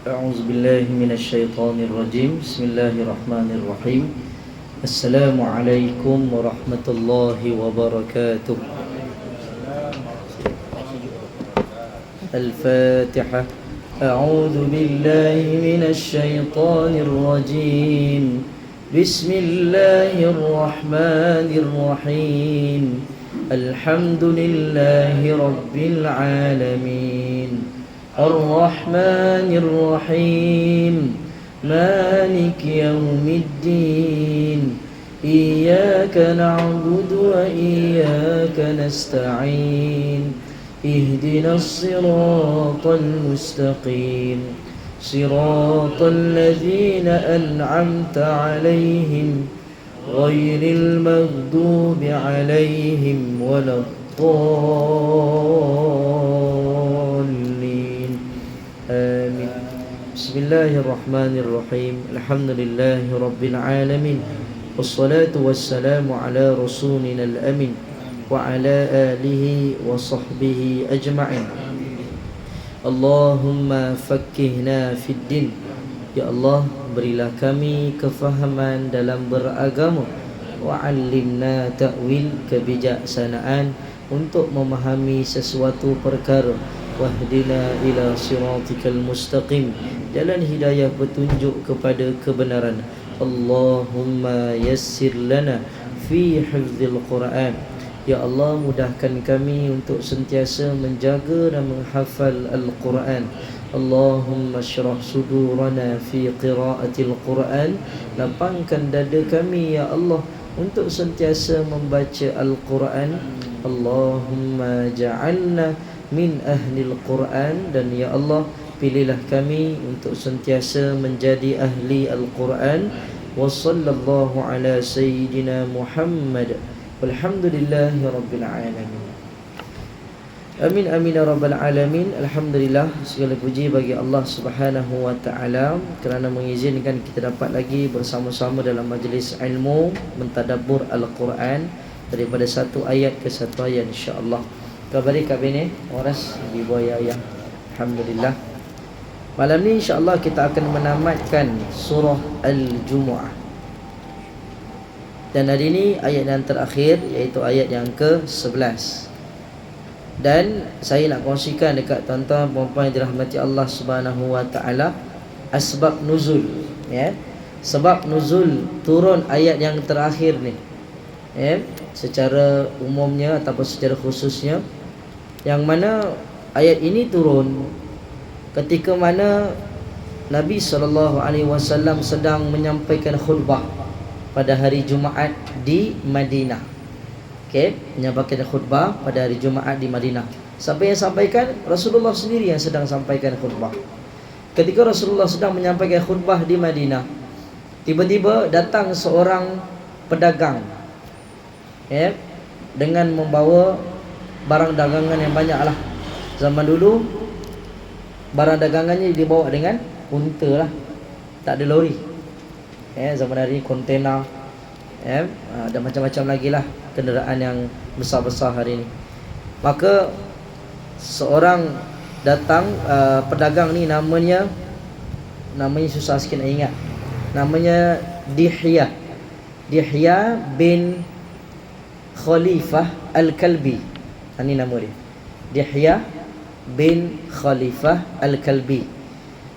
أعوذ بالله من الشيطان الرجيم بسم الله الرحمن الرحيم السلام عليكم ورحمة الله وبركاته الفاتحة أعوذ بالله من الشيطان الرجيم بسم الله الرحمن الرحيم الحمد لله رب العالمين الرحمن الرحيم مالك يوم الدين إياك نعبد وإياك نستعين اهدنا الصراط المستقيم صراط الذين أنعمت عليهم غير المغضوب عليهم ولا الضالين آمين. بسم الله الرحمن الرحيم الحمد لله رب العالمين والصلاة والسلام على رسولنا الأمين وعلى آله وصحبه أجمعين. اللهم فقهنا في الدين. Ya Allah, berilah kami kefahaman dalam beragama. Wa'allimna ta'wil, kebijaksanaan untuk memahami sesuatu perkara. Wahdina ila siratikal mustaqim, jalan hidayah petunjuk kepada kebenaran. Allahumma yassir lana fi hifzil Quran. Ya Allah, mudahkan kami untuk sentiasa menjaga dan menghafal Al-Quran. Allahumma syrah sudurana fi qiraatil Quran. Lapangkan dada kami ya Allah untuk sentiasa membaca Al-Quran. Allahumma ja'alna min ahlil Quran. Dan ya Allah, pilihlah kami untuk sentiasa menjadi ahli Al-Quran. Wa sallallahu ala sayyidina Muhammad. Walhamdulillahi rabbil alamin. Amin amin ya rabbal alamin. Alhamdulillah, segala puji bagi Allah Subhanahu wa taala kerana mengizinkan kita dapat lagi bersama-sama dalam majlis ilmu mentadabbur Al-Quran daripada satu ayat ke satu ayat insya-Allah. Kabari kabine waras ibu ayah. Alhamdulillah. Malam ni insya-Allah kita akan menamatkan surah Al-Jumu'ah. Dan hari ini ayat yang terakhir, iaitu ayat yang ke-11. Dan saya nak kongsikan dekat tuan-tuan puan-puan yang dirahmati Allah Subhanahu wa taala asbab nuzul, ya. Sebab nuzul turun ayat yang terakhir ni, ya, secara umumnya ataupun secara khususnya, yang mana ayat ini turun ketika mana Nabi SAW sedang menyampaikan khutbah pada hari Jumaat di Madinah. Okey, menyampaikan khutbah pada hari Jumaat di Madinah. Siapa yang sampaikan? Rasulullah sendiri yang sedang sampaikan khutbah. Ketika Rasulullah sedang menyampaikan khutbah di Madinah, tiba-tiba datang seorang pedagang, ya, dengan membawa barang dagangan yang banyaklah. Zaman dulu barang dagangannya dibawa dengan unta lah, tak ada lori. Zaman hari kontena, ada macam-macam lagi lah kenderaan yang besar-besar hari ini. Maka seorang datang, pedagang ni namanya susah sikit nak ingat. Namanya Dihya bin Khalifah Al-Kalbi. Ini nama dia, Dihya bin Khalifah Al-Kalbi.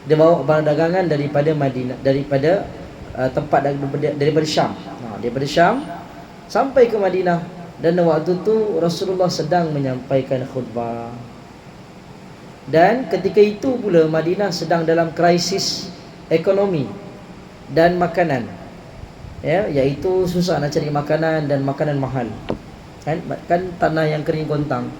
Dia bawa barang dagangan daripada Madinah, daripada daripada Syam. Daripada Syam sampai ke Madinah. Dan waktu tu Rasulullah sedang menyampaikan khutbah. Dan ketika itu pula Madinah sedang dalam krisis ekonomi dan makanan, ya, iaitu susah nak cari makanan dan makanan mahal. Kan tanah yang kering gontang,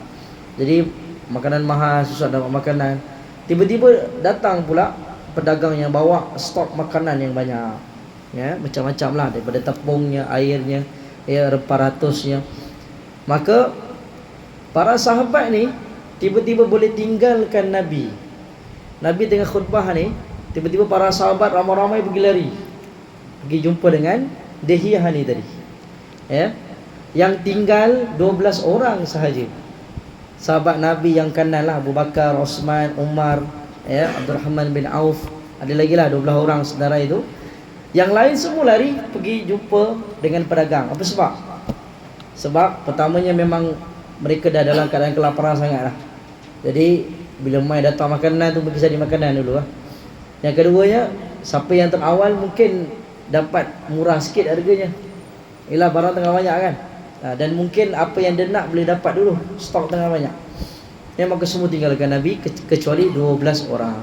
jadi makanan mahal, susah dapat makanan. Tiba-tiba datang pula pedagang yang bawa stok makanan yang banyak, ya, macam-macam lah, daripada tepungnya, airnya, ya, rempah ratusnya. Maka para sahabat ni tiba-tiba boleh tinggalkan Nabi tengah khutbah ni. Tiba-tiba para sahabat ramai-ramai pergi lari, pergi jumpa dengan Dihya ni tadi, ya. Yang tinggal 12 orang sahaja. Sahabat Nabi yang kanan lah, Abu Bakar, Osman, Umar, ya, Abdul Rahman bin Auf, Ada lagi lah 12 orang saudara itu. Yang lain semua lari pergi jumpa dengan pedagang. Apa sebab? Sebab pertamanya memang mereka dah dalam keadaan kelaparan sangat lah. Jadi bila mai datang makanan tu bagi cari makanan dulu lah. Yang keduanya, siapa yang terawal mungkin dapat murah sikit harganya. Ialah barang tengah banyak kan. Dan mungkin apa yang dia nak boleh dapat dulu. Stok tengah banyak. Yang maka semua tinggalkan Nabi kecuali 12 orang.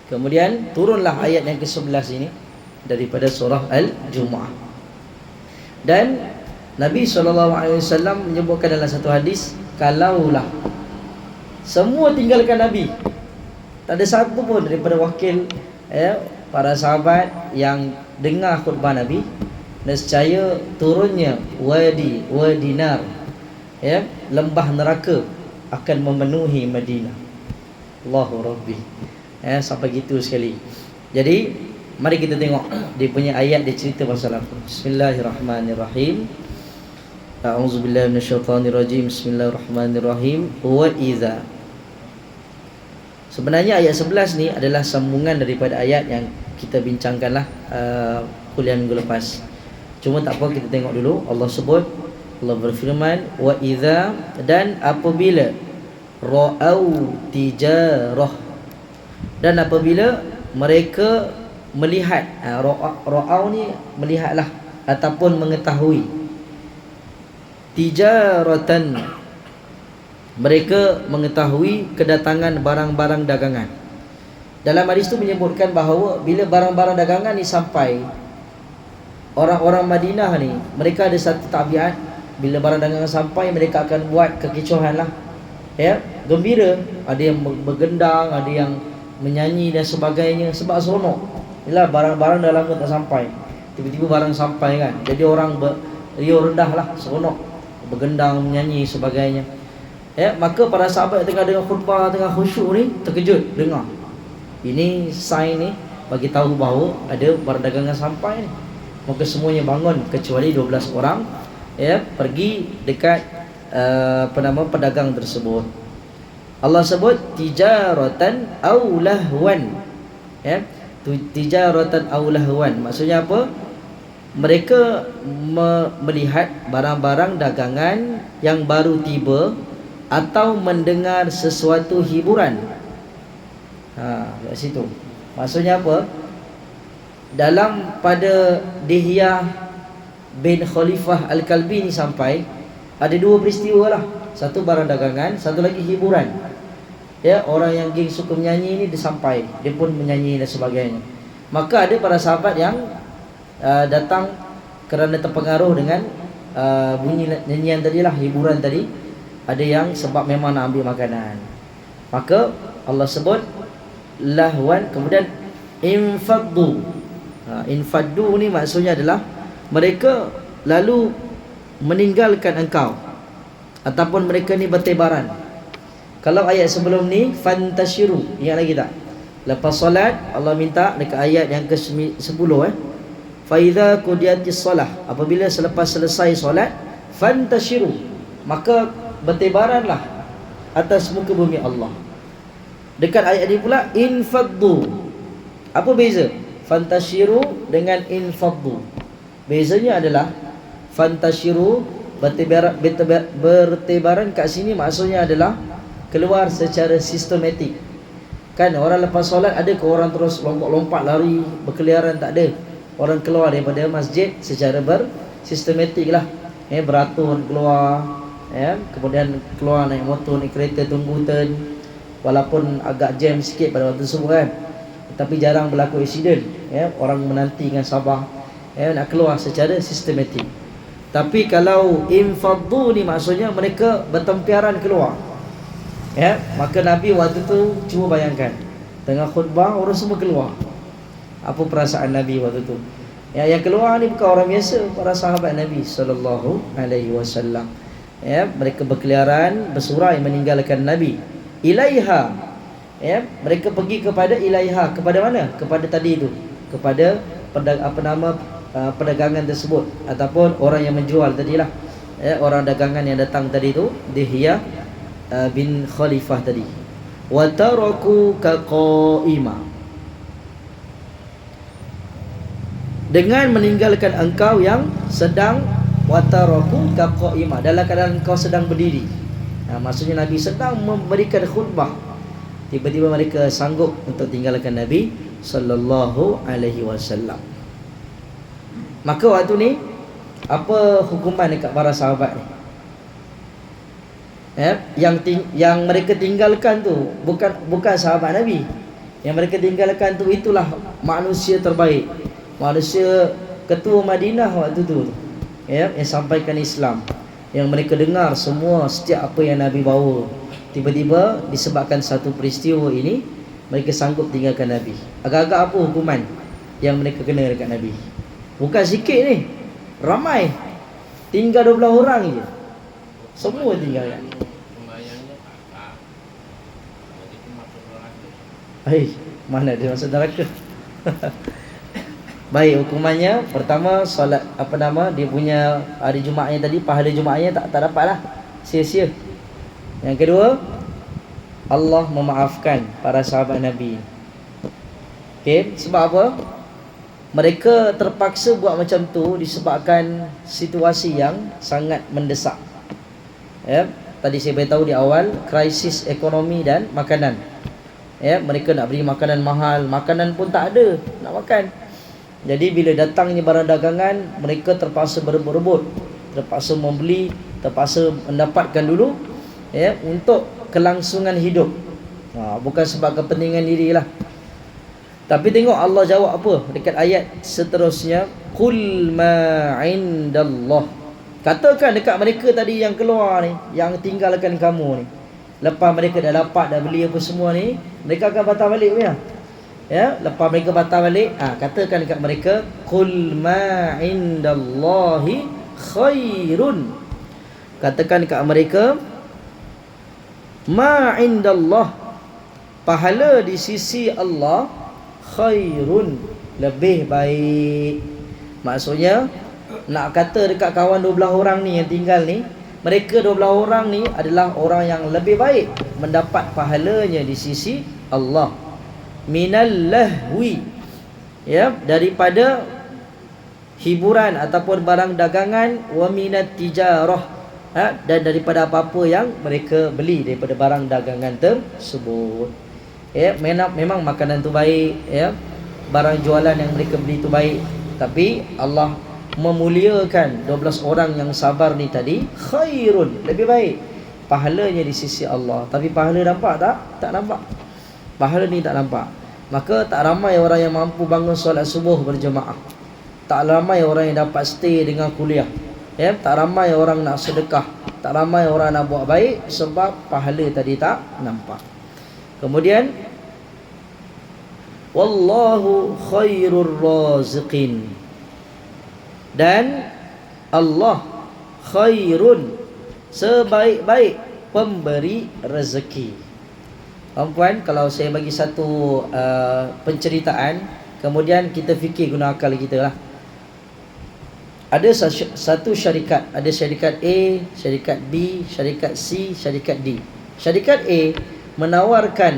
Kemudian turunlah ayat yang ke-11 ini daripada surah Al-Jumu'ah. Dan Nabi SAW menyebutkan dalam satu hadis, kalaulah semua tinggalkan Nabi, tak ada satu pun daripada wakil para sahabat yang dengar khutbah Nabi, nescaya turunnya wadi nar, lembah neraka akan memenuhi Madinah. Allahu Rabbi. Sampai gitu sekali. Jadi mari kita tengok dia punya ayat, dia cerita pasal apa. Bismillahirrahmanirrahim. A'udzubillahi minasyaitonirrajim. Bismillahirrahmanirrahim. Wa idza. Sebenarnya ayat 11 ni adalah sambungan daripada ayat yang kita bincangkanlah kuliah minggu lepas. Cuma tak apa, kita tengok dulu. Allah sebut, Allah berfirman, wa idza, dan apabila ra'au tijarah, dan apabila mereka melihat, ra'au ni melihatlah ataupun mengetahui, tijaratan, mereka mengetahui kedatangan barang-barang dagangan. Dalam hadis itu menyebutkan bahawa bila barang-barang dagangan ni sampai, orang-orang Madinah ni mereka ada satu tabiat, bila barang dagangan sampai mereka akan buat kekecohan lah, gembira. Ada yang bergendang, ada yang menyanyi dan sebagainya, sebab seronok. Yalah, barang-barang dah lama tak sampai, tiba-tiba barang sampai kan. Jadi orang riuh rendah lah, seronok, bergendang, menyanyi sebagainya. Maka para sahabat yang tengah dengar khutbah, tengah khusyuk ni terkejut dengar. Ini sign ni bagi tahu bahawa ada barang dagangan sampai ni. Maka semuanya bangun kecuali 12 orang, pergi dekat pedagang tersebut. Allah sebut tijaratan aw lahwan. Tijaratan aw lahwan, maksudnya apa? Mereka melihat barang-barang dagangan yang baru tiba atau mendengar sesuatu hiburan. Kat situ. Maksudnya apa? Dalam pada Dihyah bin Khalifah Al-Kalbi ni sampai, ada dua peristiwa lah. Satu barang dagangan, satu lagi hiburan. Orang yang geng suka menyanyi ni dia sampai, dia pun menyanyi dan sebagainya. Maka ada para sahabat yang datang kerana terpengaruh dengan bunyi nyanyian tadi lah, hiburan tadi. Ada yang sebab memang nak ambil makanan. Maka Allah sebut lahwan, kemudian infaddu. Infaddu ni maksudnya adalah mereka lalu meninggalkan engkau, ataupun mereka ni bertebaran. Kalau ayat sebelum ni fantashiru, ingat lagi tak? Lepas solat Allah minta dekat ayat yang ke-10, fa idza qudiyatis solah, apabila selepas selesai solat, fantashiru, maka bertebaranlah atas muka bumi Allah. Dekat ayat ini pula infaddu. Apa beza fantashiru dengan infaddu? Bezanya adalah fantashiru, bertebaran kat sini maksudnya adalah keluar secara sistematik. Kan orang lepas solat ada ke orang terus lompat-lompat lari berkeliaran? Tak ada. Orang keluar daripada masjid secara bersistematik lah. Beratur keluar, kemudian keluar naik motor, naik kereta, tunggu turn. Walaupun agak jam sikit pada waktu tersebut kan, tapi jarang berlaku insiden. Orang menanti dengan sabar, nak keluar secara sistematik. Tapi kalau infaddu ni maksudnya mereka bertempiaran keluar. Maka Nabi waktu tu cuba bayangkan, tengah khutbah orang semua keluar. Apa perasaan Nabi waktu tu? Yang keluar ni bukan orang biasa, para sahabat Nabi sallallahu alaihi wasallam. Mereka berkeliaran, bersurai meninggalkan Nabi. Ilaiha, mereka pergi kepada ilaiha, kepada mana? Kepada tadi itu, kepada perdagangan tersebut, ataupun orang yang menjual tadilah, orang dagangan yang datang tadi tu, Dihyah bin Khalifah tadi. wa tarakuka qa'ima, dengan meninggalkan engkau yang sedang, wa tarakuka qa'ima, dalam keadaan engkau sedang berdiri. Maksudnya Nabi sedang memberikan khutbah, tiba-tiba mereka sanggup untuk tinggalkan Nabi sallallahu alaihi wasallam. Maka waktu ni apa hukuman dekat para sahabat ni? Yang mereka tinggalkan tu bukan sahabat Nabi. Yang mereka tinggalkan tu itulah manusia terbaik, manusia ketua Madinah waktu tu, yang sampaikan Islam, yang mereka dengar semua setiap apa yang Nabi bawa. Tiba-tiba disebabkan satu peristiwa ini, mereka sanggup tinggalkan Nabi. Agak-agak apa hukuman yang mereka kena dekat Nabi? Bukan sikit ni, ramai. Tinggal 12 orang je, semua tinggalkan. Mana dia masuk neraka? Baik, hukumannya pertama, solat dia punya hari Jumaatnya tadi, pahala Jumaatnya tak dapatlah, sia-sia. Yang kedua, Allah memaafkan para sahabat Nabi. Sebab apa? Mereka terpaksa buat macam tu disebabkan situasi yang sangat mendesak. Tadi saya beritahu di awal, krisis ekonomi dan makanan. Mereka nak beli makanan mahal, makanan pun tak ada nak makan. Jadi bila datangnya barang dagangan, mereka terpaksa berebut-rebut, terpaksa membeli, terpaksa mendapatkan dulu, untuk kelangsungan hidup. Bukan sebab kepentingan dirilah. Tapi tengok Allah jawab apa dekat ayat seterusnya, qul ma indallah. Katakan dekat mereka tadi yang keluar ni, yang tinggalkan kamu ni, lepas mereka dah dapat, dah beli apa semua ni, mereka akan patah balik punya. Lepas mereka patah balik, katakan dekat mereka, qul ma indallahi khairun. Katakan dekat mereka, ma indallah, pahala di sisi Allah, khairun, lebih baik. Maksudnya nak kata dekat kawan 12 orang ni yang tinggal ni, mereka 12 orang ni adalah orang yang lebih baik, mendapat pahalanya di sisi Allah. Minal lahwi, daripada hiburan ataupun barang dagangan, wa minat tijarah, dan daripada apa-apa yang mereka beli daripada barang dagangan tersebut. Memang makanan tu baik, barang jualan yang mereka beli tu baik, tapi Allah memuliakan 12 orang yang sabar ni tadi, khairun, lebih baik pahalanya di sisi Allah. Tapi pahala nampak tak? Tak nampak. Pahala ni tak nampak. Maka tak ramai orang yang mampu bangun solat subuh berjemaah, tak ramai orang yang dapat stay dengan kuliah, tak ramai orang nak sedekah, tak ramai orang nak buat baik, sebab pahala tadi tak nampak. Kemudian, wallahu khairur raziqin, dan Allah khairun, sebaik-baik pemberi rezeki. Puan, kalau saya bagi satu penceritaan, kemudian kita fikir guna akal kita lah. Ada satu syarikat, ada syarikat A, syarikat B, syarikat C, syarikat D. Syarikat A menawarkan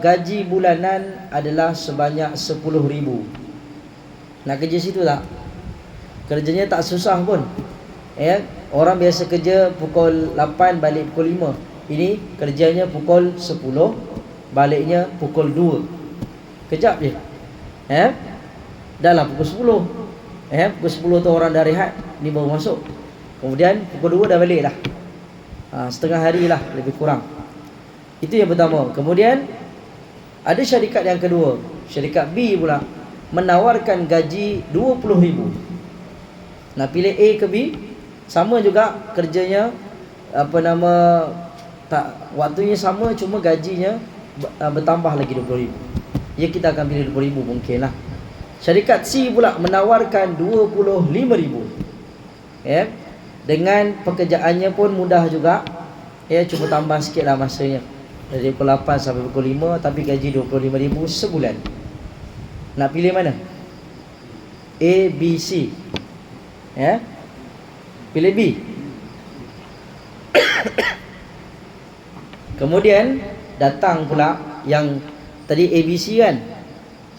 gaji bulanan adalah sebanyak 10,000. Nak kerja situ tak? Kerjanya tak susah pun. Orang biasa kerja pukul 8 balik pukul 5. Ini kerjanya pukul 10, baliknya pukul 2. Kejap je. Dah lah pukul 10. Pukul 10 tu orang dah rehat, ni baru masuk. Kemudian pukul 2 dah balik dah. Setengah hari lah lebih kurang. Itu yang pertama. Kemudian ada syarikat yang kedua, syarikat B pula, menawarkan gaji 20,000. Nak pilih A ke B, sama juga kerjanya, waktunya sama, cuma gajinya bertambah lagi 20,000. Ya, kita akan pilih 20,000 mungkin lah. Syarikat C pula menawarkan 25,000. Dengan pekerjaannya pun mudah juga. Cuma tambah sikit lah masanya, dari pukul 8 sampai pukul 5, tapi gaji 25,000 sebulan. Nak pilih mana? A, B, C. Pilih B. Kemudian datang pula yang tadi ABC kan.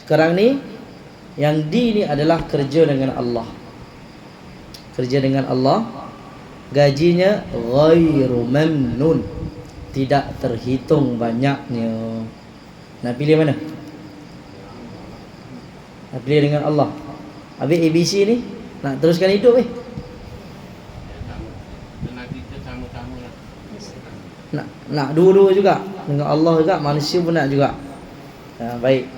Sekarang ni yang D ni adalah kerja dengan Allah. Kerja dengan Allah, gajinya ghairu mamnun, tidak terhitung banyaknya. Nak pilih mana? Nak pilih dengan Allah. Habis ABC ni nak teruskan hidup ni. Nak dua-dua juga. Dengan Allah juga, manusia pun nak juga. Baik.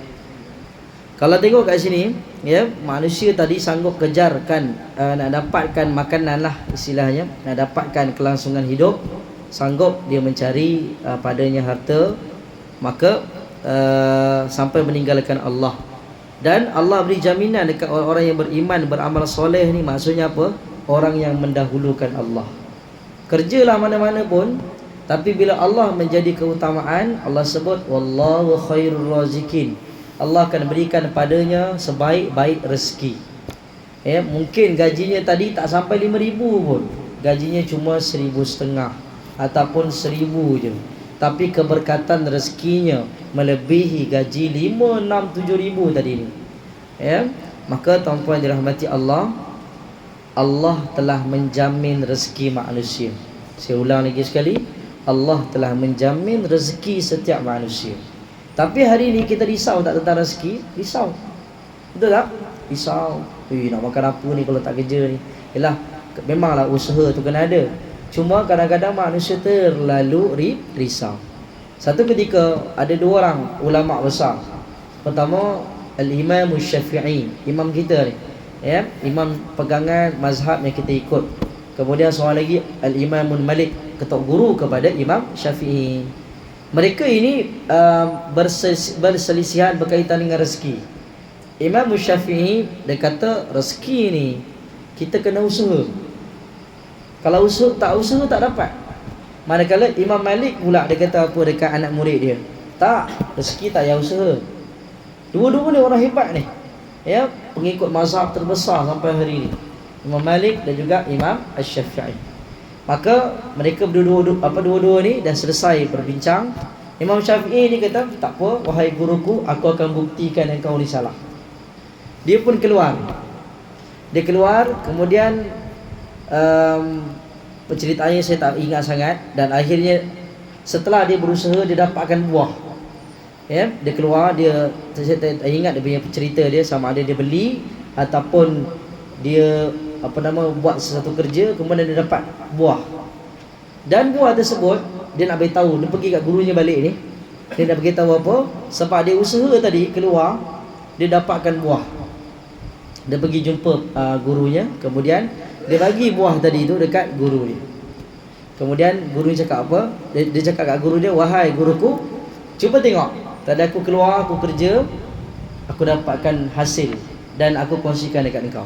Kalau tengok kat sini, ya, manusia tadi sanggup kejarkan, nak dapatkan makanan lah istilahnya, nak dapatkan kelangsungan hidup, sanggup dia mencari padanya harta, maka sampai meninggalkan Allah. Dan Allah beri jaminan dekat orang-orang yang beriman, beramal soleh ni, maksudnya apa? Orang yang mendahulukan Allah. Kerjalah mana-mana pun, tapi bila Allah menjadi keutamaan, Allah sebut wallahu khairur razikin. Allah akan berikan padanya sebaik-baik rezeki. Ya, mungkin gajinya tadi tak sampai 5,000 pun. Gajinya cuma 1,500 ataupun 1,000 je. Tapi keberkatan rezekinya melebihi gaji 5, 6, 7,000 tadi ni. Ya, maka tuan-tuan dirahmati Allah, Allah telah menjamin rezeki manusia. Saya ulang lagi sekali, Allah telah menjamin rezeki setiap manusia. Tapi hari ni kita risau tak tentang rezeki? Risau. Betul tak? Risau. Nak makan apa ni kalau tak kerja ni? Yalah, memanglah usaha tu kena ada. Cuma kadang-kadang manusia terlalu risau. Satu ketika ada dua orang ulama besar. Pertama, Al-Imam Syafi'i, imam kita ni. Ya, imam pegangan mazhab yang kita ikut. Kemudian seorang lagi Al-Imam Malik, ketua guru kepada Imam Syafi'i. Mereka ini berselisihan berkaitan dengan rezeki. Imam Syafi'i dia kata rezeki ni kita kena usaha. Kalau tak usaha tak dapat. Manakala Imam Malik pula dia kata apa dekat anak murid dia? Tak, rezeki tak payah usaha. Dua-dua ni orang hebat ni. Ya, pengikut mazhab terbesar sampai hari ini. Imam Malik dan juga Imam Asy-Syafi'i. Maka mereka dua-dua ni dah selesai berbincang. Imam Syafi'i ni kata, tak apa, wahai guruku, aku akan buktikan yang kau ni salah. Dia pun keluar. Dia keluar, kemudian penceritaannya saya tak ingat sangat. Dan akhirnya setelah dia berusaha, dia dapatkan buah. Ya, dia keluar, saya tak ingat dia punya cerita dia, sama ada dia beli ataupun dia buat sesuatu kerja, kemudian dia dapat buah. Dan buah tersebut dia nak beritahu, dia pergi kat gurunya balik ni, dia nak beritahu apa? Sebab dia usaha tadi keluar, dia dapatkan buah. Dia pergi jumpa gurunya, kemudian dia bagi buah tadi tu dekat guru dia. Kemudian guru cakap apa? Dia cakap kat guru dia, wahai guruku, cuba tengok, tadi aku keluar, aku kerja, aku dapatkan hasil dan aku kongsikan dekat engkau.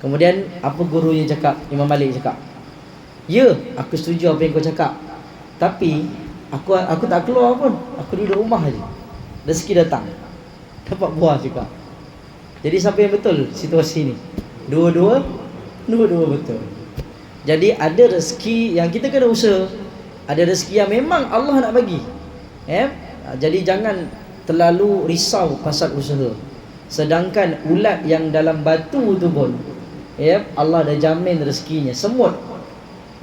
Kemudian apa guru yang cakap? Imam Malik cakap, ya, aku setuju apa yang kau cakap. Tapi aku tak keluar pun. Aku duduk rumah je. Rezeki datang. Dapat buah juga. Jadi siapa yang betul situasi ni? Dua-dua betul. Jadi ada rezeki yang kita kena usaha, ada rezeki yang memang Allah nak bagi. Jadi jangan terlalu risau pasal usaha. Sedangkan ulat yang dalam batu tu pun, Allah dah jamin rezekinya. Semut,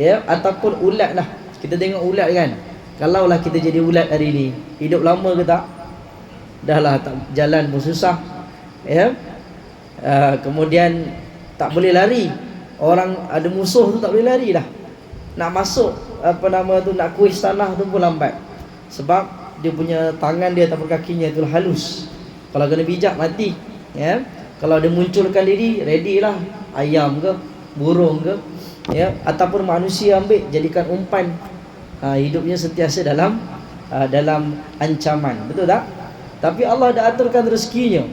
ataupun ulat lah. Kita tengok ulat kan, kalaulah kita jadi ulat hari ni, hidup lama ke tak? Dah lah, tak jalan pun susah. Kemudian tak boleh lari. Orang ada musuh tu tak boleh lari dah. Nak masuk nak kuis tanah tu pun lambat. Sebab dia punya tangan dia ataupun kakinya tu halus. Kalau kena bijak mati. Kalau dia munculkan diri, ready lah. Ayam ke, burung ke, ataupun manusia ambil jadikan umpan. Hidupnya sentiasa dalam ancaman. Betul tak? Tapi Allah dah aturkan rezekinya.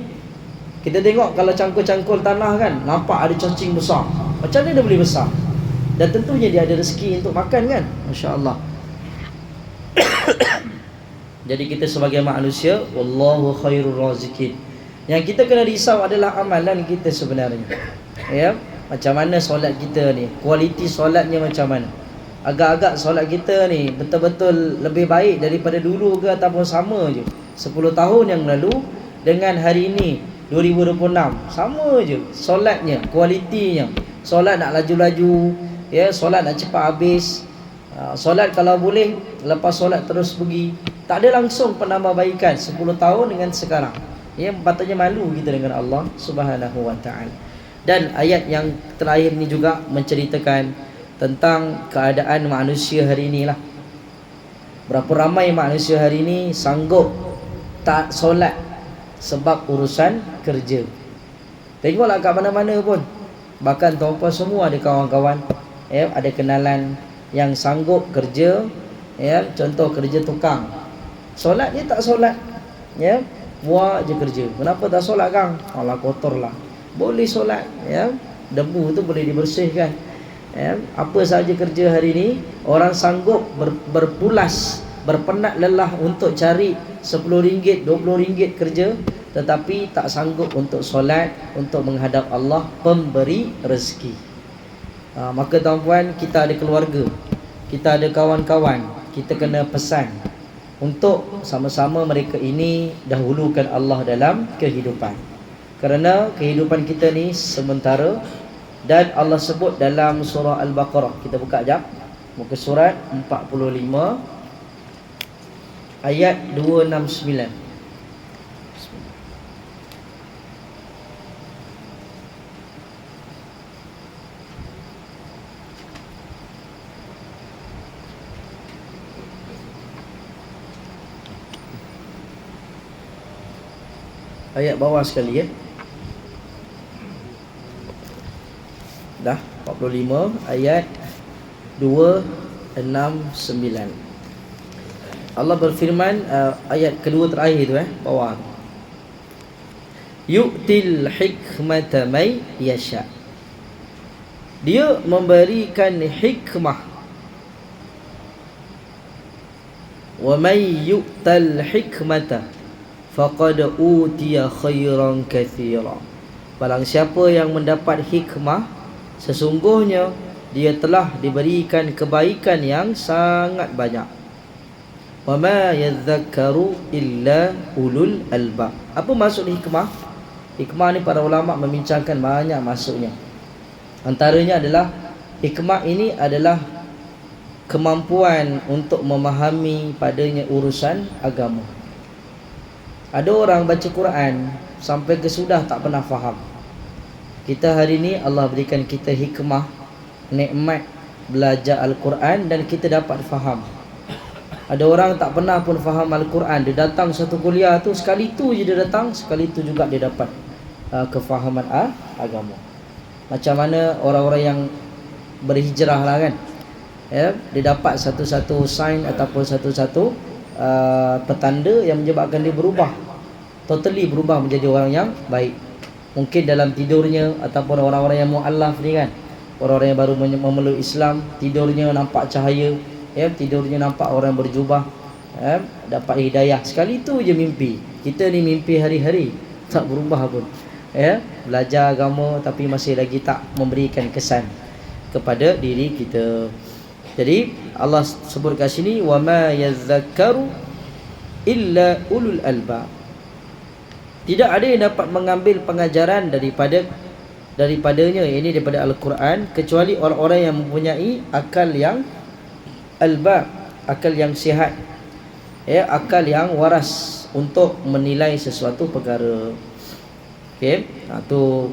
Kita tengok kalau cangkul-cangkul tanah kan, nampak ada cacing besar. Macam mana dia boleh besar? Dan tentunya dia ada rezeki untuk makan kan. Masya Allah. Jadi kita sebagai manusia, wallahu khairur razikin. Yang kita kena risau adalah amalan kita sebenarnya. Macam mana solat kita ni? Kualiti solatnya macam mana? agak-agak solat kita ni betul-betul lebih baik daripada dulu ke ataupun sama je 10 tahun yang lalu dengan hari ini 2026 sama je solatnya, kualitinya. Solat nak laju-laju, ya, solat nak cepat habis. Solat kalau boleh lepas solat terus pergi. Tak ada langsung penambahbaikan 10 tahun dengan sekarang. Ya, patutnya malu kita dengan Allah Subhanahu wa taala. Dan ayat yang terakhir ni juga menceritakan tentang keadaan manusia hari ini lah. Berapa ramai manusia hari ini sanggup tak solat sebab urusan kerja. Tengoklah kat mana-mana pun. Bahkan tuan-puan semua ada kawan-kawan, ya, ada kenalan yang sanggup kerja, ya, contoh kerja tukang. Solat dia tak solat, ya, buat je kerja. Kenapa tak solat kang? Alah kotor lah. Boleh solat, ya. Debu tu boleh dibersihkan. Ya, apa saja kerja hari ini orang sanggup berpulas, berpenat lelah untuk cari RM10, RM20 kerja, tetapi tak sanggup untuk solat, untuk menghadap Allah pemberi rezeki. Maka tuan-puan, kita ada keluarga, kita ada kawan-kawan, kita kena pesan untuk sama-sama mereka ini dahulukan Allah dalam kehidupan. Kerana kehidupan kita ni sementara. Dan Allah sebut dalam surah Al-Baqarah. Kita buka jap, muka surat 45 ayat 269. Ayat bawah sekali, ya. Dah 45 ayat 269. Allah berfirman, ayat kedua terakhir tu, bawah. Yu'til hikmata may yasha. Dia memberikan hikmah. Wa may yu'tal hikmata faqad utiya khairan katsira. Barang siapa yang mendapat hikmah, sesungguhnya dia telah diberikan kebaikan yang sangat banyak. Wa ma yadhakkaru illa ulul albab. Apa maksud hikmah? Hikmah ni para ulama membincangkan banyak maksudnya. Antaranya adalah hikmah ini adalah kemampuan untuk memahami padanya urusan agama. Ada orang baca Quran sampai ke sudah tak pernah faham. Kita hari ini Allah berikan kita hikmah, nikmat belajar Al-Quran dan kita dapat faham. Ada orang tak pernah pun faham Al-Quran, dia datang satu kuliah tu, sekali tu je dia datang, sekali tu juga dia dapat kefahaman agama. Macam mana orang-orang yang berhijrah lah kan, ya, dia dapat satu-satu sign ataupun satu-satu petanda yang menyebabkan dia berubah, totally berubah menjadi orang yang baik. Mungkin dalam tidurnya, ataupun orang-orang yang mu'allaf ni kan, orang-orang yang baru memeluk Islam, tidurnya nampak cahaya, ya, tidurnya nampak orang berjubah, ya, dapat hidayah. Sekali tu je mimpi. Kita ni mimpi hari-hari, tak berubah pun, ya, belajar agama tapi masih lagi tak memberikan kesan kepada diri kita. Jadi Allah sebut kat sini, wa ma yadhakkaru illa ulul albab. Tidak ada yang dapat mengambil pengajaran daripadanya, ini daripada Al-Quran, kecuali orang-orang yang mempunyai akal yang albab, akal yang sihat, ya, akal yang waras untuk menilai sesuatu perkara. Okey, itu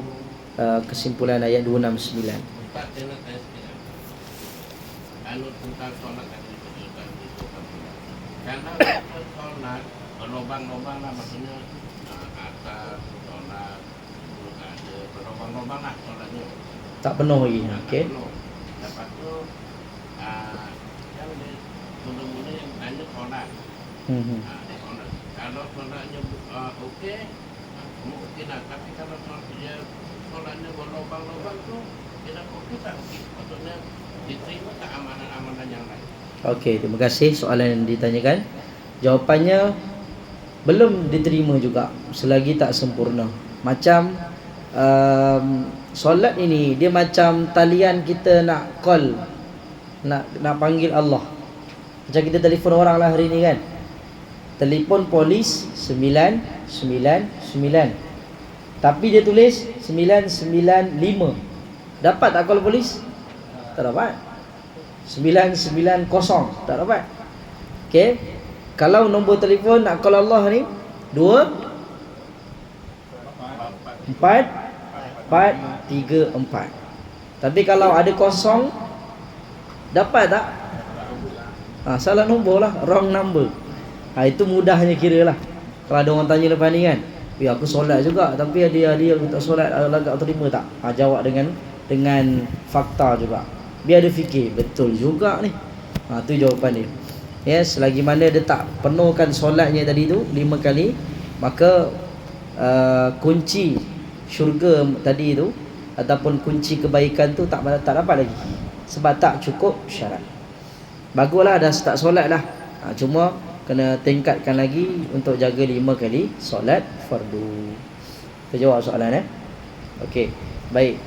kesimpulan ayat 269. Tentang solat tadi disebutkan itu, karena solat berlobang-lobang lah, maksudnya asar solat terus ada berlobang-lobang lah solatnya, tak penuh lagi. Okey, lepas tu yang mula-mula yang tanya solat, solat. Kalau solatnya okey, okey lah. Tapi kalau solatnya berlobang-lobang tu tidak okey, tak okey, maksudnya diterima tak amalan-amalan yang lain. Okey, terima kasih soalan yang ditanyakan. Jawapannya belum diterima juga selagi tak sempurna. Macam solat ini dia macam talian kita nak call nak panggil Allah. Macam kita telefon orang lah hari ni kan. Telefon polis 999. Tapi dia tulis 995. Dapat tak call polis? Tak dapat. 990 tak dapat. Okey. Kalau nombor telefon nak call Allah ni 2 4 4 3 4. Tapi kalau ada kosong, dapat tak? Salah nombor lah, wrong number. Itu mudahnya kira lah. Kalau ada orang tanya lepas ni kan, aku solat juga tapi dia aku tak solat, agak terima tak? Jawab dengan fakta juga. Biar dia fikir, betul juga ni. Tu jawapan dia. Ya, selagi mana dia tak penuhkan solatnya tadi tu 5 kali, maka kunci syurga tadi tu ataupun kunci kebaikan tu tak dapat lagi. Sebab tak cukup syarat. Baguslah dah start solat dah. Cuma kena tingkatkan lagi untuk jaga 5 kali solat fardu. Kita jawab soalan Okey, baik.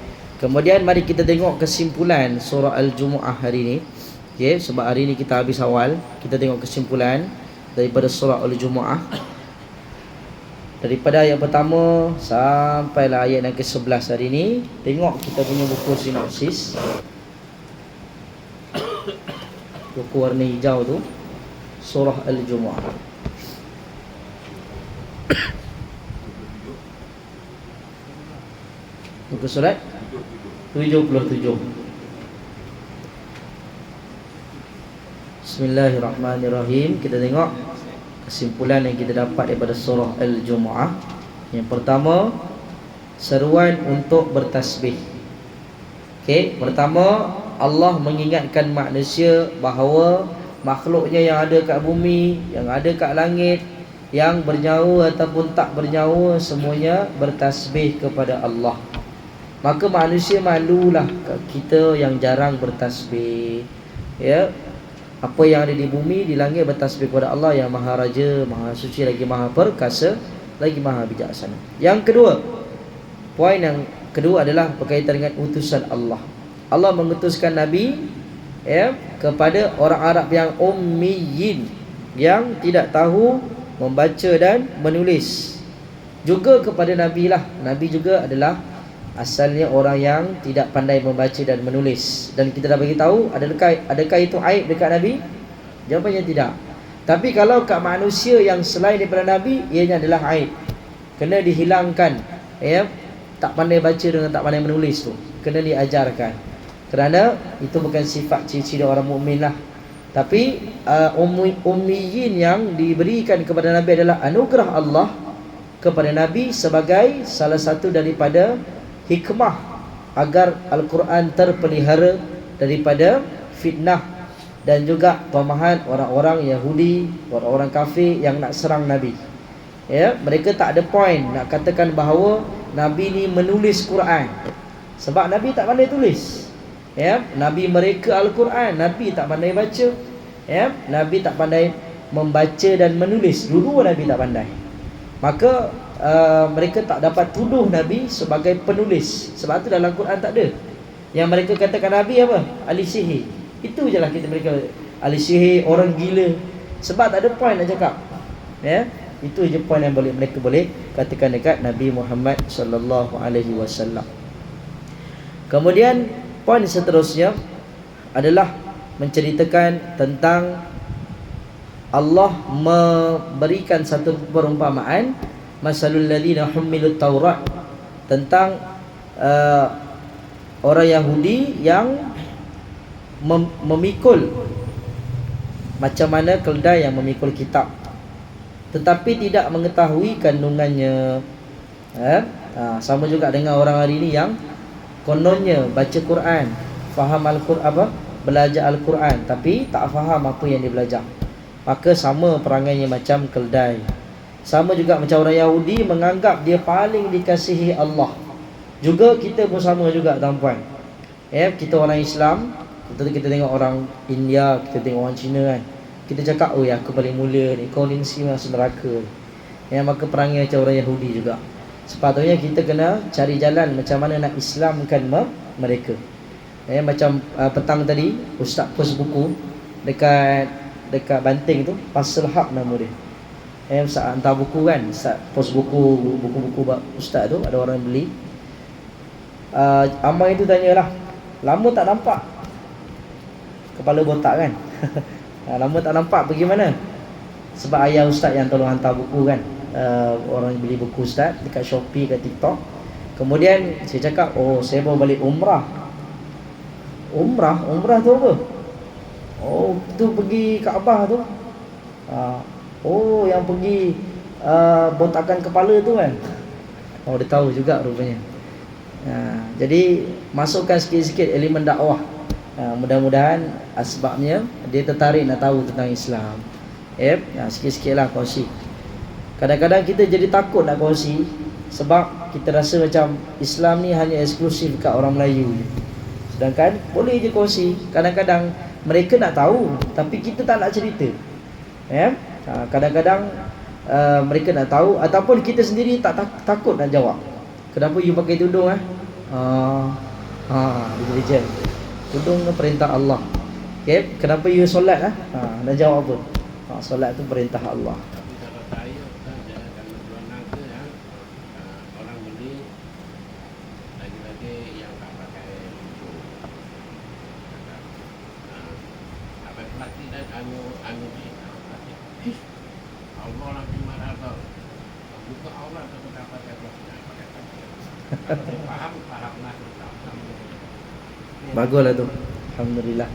Kemudian mari kita tengok kesimpulan surah Al-Jumu'ah hari ni. Okey, sebab hari ni kita habis awal, kita tengok kesimpulan daripada surah Al-Jumu'ah. Daripada ayat pertama sampailah ayat yang ke-11 hari ni. Tengok kita punya buku sinopsis. Buku warna hijau tu, surah Al-Jumu'ah. Buku surat 77. Bismillahirrahmanirrahim. Kita tengok kesimpulan yang kita dapat daripada surah Al-Jumu'ah. Yang pertama, seruan untuk bertasbih. Okey, pertama, Allah mengingatkan manusia bahawa makhluknya yang ada kat bumi, yang ada kat langit, yang bernyawa ataupun tak bernyawa, semuanya bertasbih kepada Allah. Maka manusia malulah kita yang jarang bertasbih. Ya, apa yang ada di bumi, di langit bertasbih kepada Allah yang Maha Raja, Maha Suci, lagi Maha Perkasa, lagi Maha Bijaksana. Yang kedua, poin yang kedua adalah berkaitan dengan utusan Allah. Allah mengutuskan Nabi kepada orang Arab yang ummiyin, yang tidak tahu membaca dan menulis. Juga kepada Nabi lah. Nabi juga adalah asalnya orang yang tidak pandai membaca dan menulis. Dan kita dah bagi tahu, adakah itu aib dekat Nabi? Jawapannya tidak. Tapi kalau kat manusia yang selain daripada Nabi, ianya adalah aib. Kena dihilangkan. Tak pandai baca dengan tak pandai menulis tu, kena diajarkan. Kerana itu bukan sifat ciri-ciri orang mukmin lah. Tapi ummiyin yang diberikan kepada Nabi adalah anugerah Allah kepada Nabi sebagai salah satu daripada hikmah agar Al-Quran terpelihara daripada fitnah dan juga pemahaman orang-orang Yahudi, orang-orang kafir yang nak serang Nabi. Mereka tak ada point nak katakan bahawa Nabi ni menulis Quran, sebab Nabi tak pandai tulis. Nabi mereka Al-Quran, Nabi tak pandai baca. Nabi tak pandai membaca dan menulis. Dulu Nabi tak pandai. Maka mereka tak dapat tuduh Nabi sebagai penulis. Sebab tu dalam Quran tak ada. Yang mereka katakan Nabi apa? Ahli sihir. Itu je lah mereka ahli sihir, orang gila. Sebab tak ada point nak cakap. Itu je point yang mereka boleh katakan dekat Nabi Muhammad sallallahu alaihi wasallam. Kemudian poin seterusnya adalah menceritakan tentang Allah memberikan satu perumpamaan, masalul ladzina humilut Taurat, tentang orang Yahudi yang memikul, macam mana keledai yang memikul kitab tetapi tidak mengetahui kandungannya. Sama juga dengan orang hari ini yang kononnya baca Quran, faham Al-Quran, belajar Al-Quran, tapi tak faham apa yang dia belajar. Maka sama perangainya macam keledai. Sama juga macam orang Yahudi menganggap dia paling dikasihi Allah. Juga kita pun sama juga, tuan-puan. Kita orang Islam, kita tengok orang India, kita tengok orang Cina kan, kita cakap, oh ya, aku paling mulia ni, kau ni mesti masuk neraka. Maka perangai macam orang Yahudi juga. Sepatutnya kita kena cari jalan macam mana nak Islamkan mereka. Macam petang tadi ustaz post buku dekat Banting tu, Pasal Haq nama dia. Ustaz hantar buku kan, ustaz post buku-buku ustaz tu, ada orang beli. Amai tu tanyalah, lama tak nampak kepala botak kan. Lama tak nampak pergi mana? Sebab ayah ustaz yang tolong hantar buku kan. Orang beli buku ustaz dekat Shopee, kat TikTok. Kemudian saya cakap, oh saya baru balik umrah. Umrah tu apa? Oh tu pergi Kaabah tu. Oh yang pergi botakan kepala tu kan. Oh dia tahu juga rupanya. Jadi masukkan sikit-sikit elemen dakwah. Mudah-mudahan asbabnya dia tertarik nak tahu tentang Islam. Sikit-sikit lah kongsi. Kadang-kadang kita jadi takut nak kongsi sebab kita rasa macam Islam ni hanya eksklusif kat orang Melayu je. Sedangkan boleh je kongsi. Kadang-kadang mereka nak tahu tapi kita tak nak cerita. Kadang-kadang mereka nak tahu ataupun kita sendiri takut nak jawab. Kenapa you pakai tudung dia jam. Tudung tu perintah Allah. Kenapa you solat nak jawab apa? Solat tu perintah Allah. Tapi kalau saya kalau jual nangka yang orang beli lagi-lagi yang tak pakai buku. Apa pelatih dan anu ni pelatih. Allah nanti marah tau. Buka Allah tu tak pakai pelatih. Faham lah. Baguslah tu. Alhamdulillah.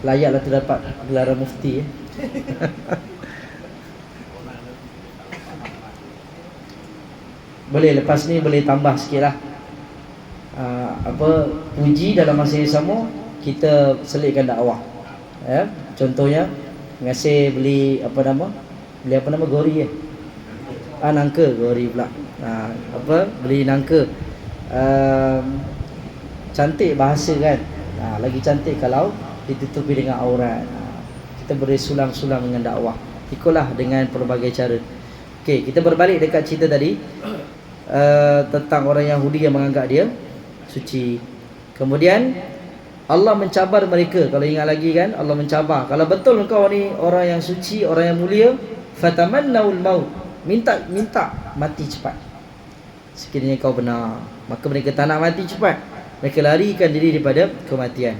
Layaklah tu dapat gelaran mufti Boleh lepas ni boleh tambah sikit lah. Puji dalam masa yang sama kita selitkan dakwah. Contohnya ngasih beli gori nangka gori pula. Beli nangka. Cantik bahasa kan. Lagi cantik kalau ditutupi dengan aurat. Kita boleh sulang-sulang dengan dakwah. Ikutlah dengan pelbagai cara. Okey, kita berbalik dekat cerita tadi tentang orang Yahudi yang menganggap dia suci. Kemudian Allah mencabar mereka. Kalau ingat lagi kan, Allah mencabar. Kalau betul engkau ni orang yang suci, orang yang mulia, fatamannaul maut. Minta mati cepat. Sekiranya kau benar, maka mereka tak nak mati cepat. Mereka larikan diri daripada kematian.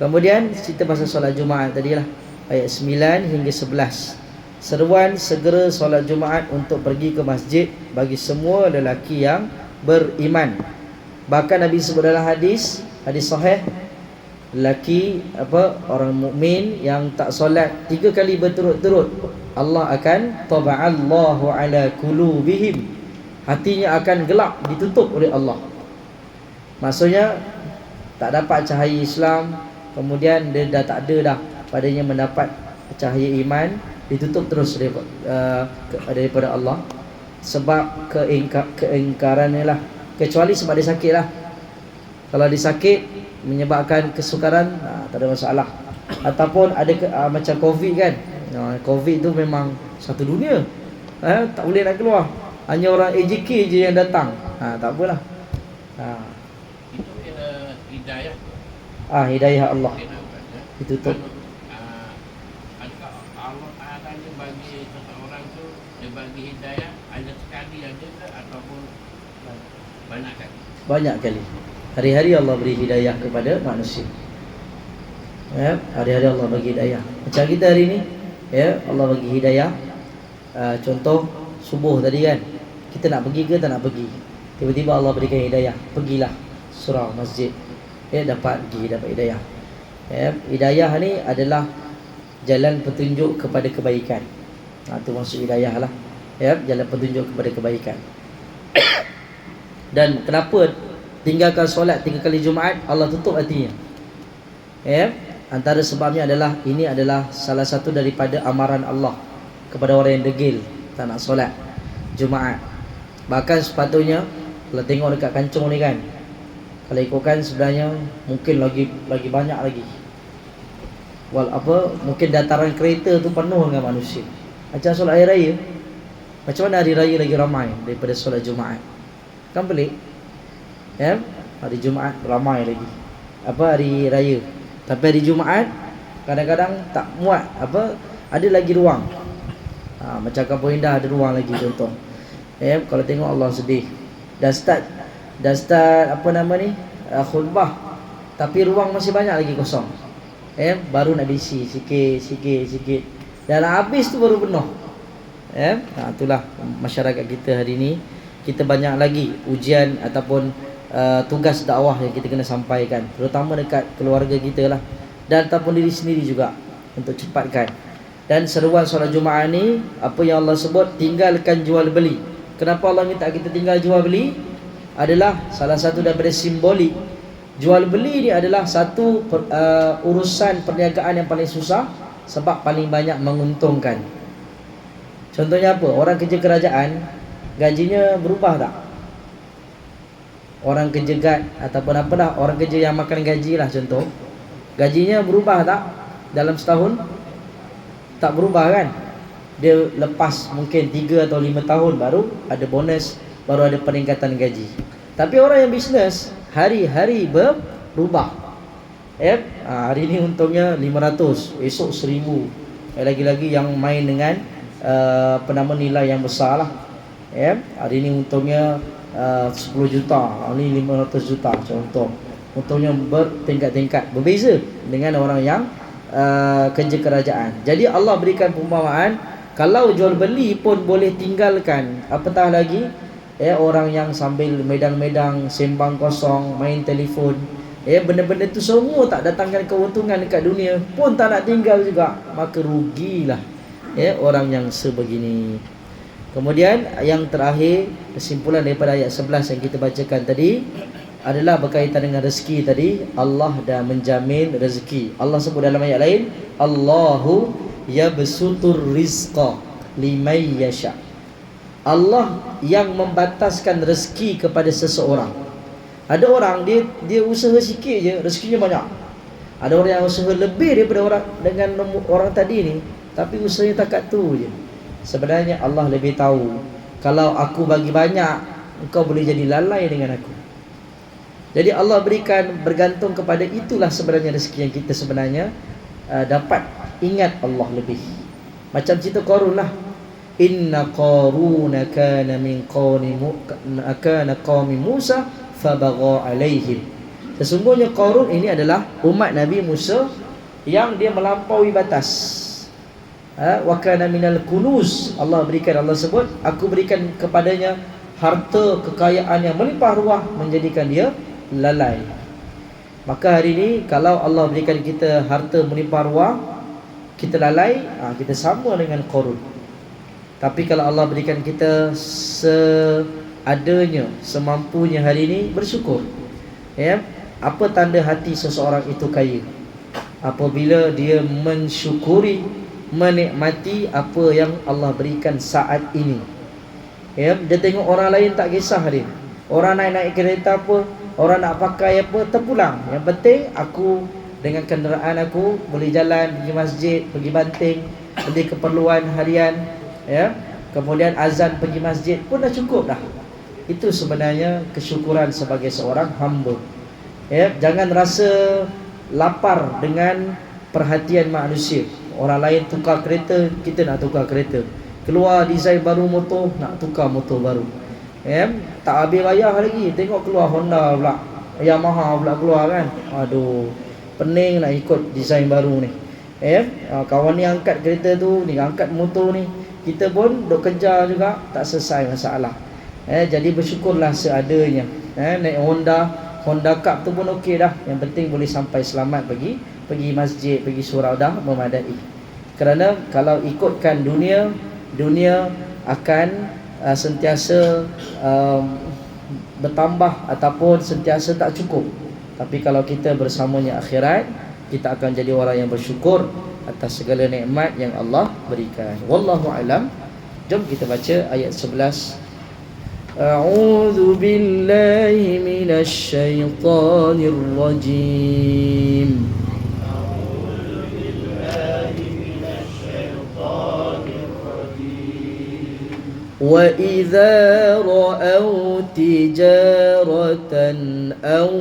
Kemudian cerita pasal solat Jumaat tadilah, ayat 9 hingga 11. Seruan segera solat Jumaat untuk pergi ke masjid bagi semua lelaki yang beriman. Bahkan Nabi sebut dalam hadis sahih, lelaki orang mukmin yang tak solat 3 kali berturut-turut, Allah akan taba'allahu ala qulubihim. Hatinya akan gelap, ditutup oleh Allah. Maksudnya tak dapat cahaya Islam, kemudian dia dah tak ada dah padanya mendapat cahaya iman, ditutup terus daripada Allah sebab keingkarannya lah. Kecuali sebab dia sakit lah. Kalau dia sakit menyebabkan kesukaran, tak ada masalah. Ataupun ada macam COVID kan. COVID tu memang satu dunia, tak boleh nak keluar. Hanya orang AJK je yang datang. Tak apalah. Itu ada hidayah. Hidayah Allah ditutup. Adakah Allah Ta'ala ni bagi seseorang tu, dia bagi hidayah hanya sekali aja ke ataupun banyak kali? Banyak kali. Hari-hari Allah beri hidayah kepada manusia. Hari-hari Allah bagi hidayah. Macam kita hari ni, Allah bagi hidayah. Contoh subuh tadi kan, kita nak pergi ke tak nak pergi, tiba-tiba Allah berikan hidayah, pergilah surau masjid, dapat hidayah. Hidayah ni adalah jalan petunjuk kepada kebaikan. Itu maksud hidayah lah. Jalan petunjuk kepada kebaikan. Dan kenapa tinggalkan solat 3 kali Jumaat Allah tutup hatinya? Antara sebabnya adalah ini adalah salah satu daripada amaran Allah kepada orang yang degil tak nak solat Jumaat. Bahkan sepatutnya kalau tengok dekat kancung ni kan, kalau ikutkan sebenarnya mungkin lagi banyak lagi. Mungkin dataran kereta tu penuh dengan manusia. Macam solat hari raya, macam mana hari raya lagi ramai daripada solat Jumaat? Kan pelik. Hari Jumaat ramai lagi. hari raya. Tapi hari Jumaat kadang-kadang tak muat ada lagi ruang. Macam Kampung Indah ada ruang lagi contoh. Kalau tengok Allah sedih. Dah start khutbah, tapi ruang masih banyak lagi kosong. Baru nak diisi sikit. Dan habis tu baru penuh. Itulah masyarakat kita hari ni. Kita banyak lagi ujian ataupun tugas dakwah yang kita kena sampaikan, terutama dekat keluarga kita lah, dan ataupun diri sendiri juga, untuk cepatkan. Dan seruan solat Jumaat ni, apa yang Allah sebut, tinggalkan jual beli. Kenapa Allah minta kita tinggal jual beli? Adalah salah satu daripada simbolik. Jual beli ni adalah satu urusan perniagaan yang paling susah, sebab paling banyak menguntungkan. Contohnya apa? Orang kerja kerajaan, gajinya berubah tak? Orang kerja guard ataupun apalah, orang kerja yang makan gaji lah contoh, gajinya berubah tak dalam setahun? Tak berubah kan? Dia lepas mungkin 3 atau 5 tahun baru ada bonus, baru ada peningkatan gaji. Tapi orang yang bisnes hari-hari berubah. Hari ni untungnya 500, esok 1000. Lagi-lagi yang main dengan nilai yang besar lah. Hari ni untungnya 10 juta, ni 500 juta contoh. Untungnya bertingkat-tingkat, berbeza dengan orang yang kerja kerajaan. Jadi Allah berikan perumpamaan, kalau jual beli pun boleh tinggalkan, apatah lagi orang yang sambil medang-medang, sembang kosong, main telefon, benda-benda tu semua tak datangkan keuntungan dekat dunia, pun tak nak tinggal juga, maka rugilah orang yang sebegini. Kemudian yang terakhir, kesimpulan daripada ayat 11 yang kita bacakan tadi adalah berkaitan dengan rezeki tadi. Allah dah menjamin rezeki. Allah sebut dalam ayat lain, Allahu yabsutur rizqa liman yasha. Allah yang membataskan rezeki kepada seseorang. Ada orang dia usaha sikit je, rezekinya banyak. Ada orang yang usaha lebih daripada orang dengan orang tadi ni, tapi usahanya takat tu je. Sebenarnya Allah lebih tahu, kalau aku bagi banyak, engkau boleh jadi lalai dengan aku. Jadi Allah berikan bergantung kepada itulah sebenarnya rezeki yang kita sebenarnya dapat ingat Allah lebih. Macam cerita Qarun lah. Inna Qaruna kana min qaumi Musa fabagha alaihim. Sesungguhnya Qarun ini adalah umat Nabi Musa yang dia melampaui batas. Wa kana minal kunuz. Allah sebut, aku berikan kepadanya harta kekayaan yang melimpah ruah, menjadikan dia lalai. Maka hari ini kalau Allah berikan kita harta melimpah ruah, kita lalai, kita sama dengan Qarun. Tapi kalau Allah berikan kita seadanya, semampunya hari ini, bersyukur. Apa tanda hati seseorang itu kaya? Apabila dia mensyukuri, menikmati apa yang Allah berikan saat ini. Dia tengok orang lain tak kisah dia. Orang naik kereta apa, orang nak pakai apa, terpulang. Yang penting aku dengan kenderaan aku boleh jalan, pergi masjid, pergi banting, beli keperluan harian, kemudian azan pergi masjid pun dah cukup dah. Itu sebenarnya kesyukuran sebagai seorang hamba. Jangan rasa lapar dengan perhatian manusia. Orang lain tukar kereta, kita nak tukar kereta. Keluar desain baru motor, nak tukar motor baru. Tak habis bayar lagi, tengok keluar Honda pula, Yamaha pula keluar kan. Aduh, pening nak ikut desain baru ni. Kawan ni angkat kereta tu, ni angkat motor ni, kita pun duk kejar juga, tak selesai masalah. Jadi bersyukurlah seadanya. Naik Honda Cup tu pun okey dah. Yang penting boleh sampai selamat pergi masjid, pergi surau, dah memadai. Kerana kalau ikutkan dunia akan sentiasa bertambah ataupun sentiasa tak cukup. Tapi kalau kita bersamanya akhirat, kita akan jadi orang yang bersyukur atas segala nikmat yang Allah berikan. Wallahu alam. Jom kita baca ayat 11. A'udzu billahi minasy syaithanir rajim. وَإِذَا رَأَوْا تِجَارَةً أَوْ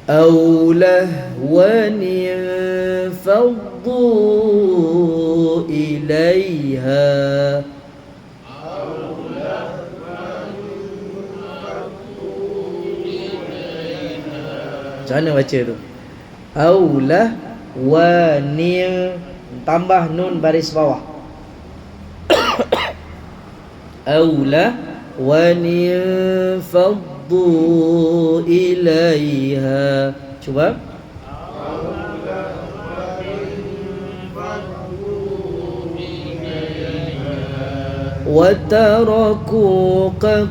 أو لهوا انفضوا إليها. Macam mana baca tu? Aulah wa nil, tambah nun baris bawah. Aulah wa nil faddu ilaiha. Cuba. Wa tarakuka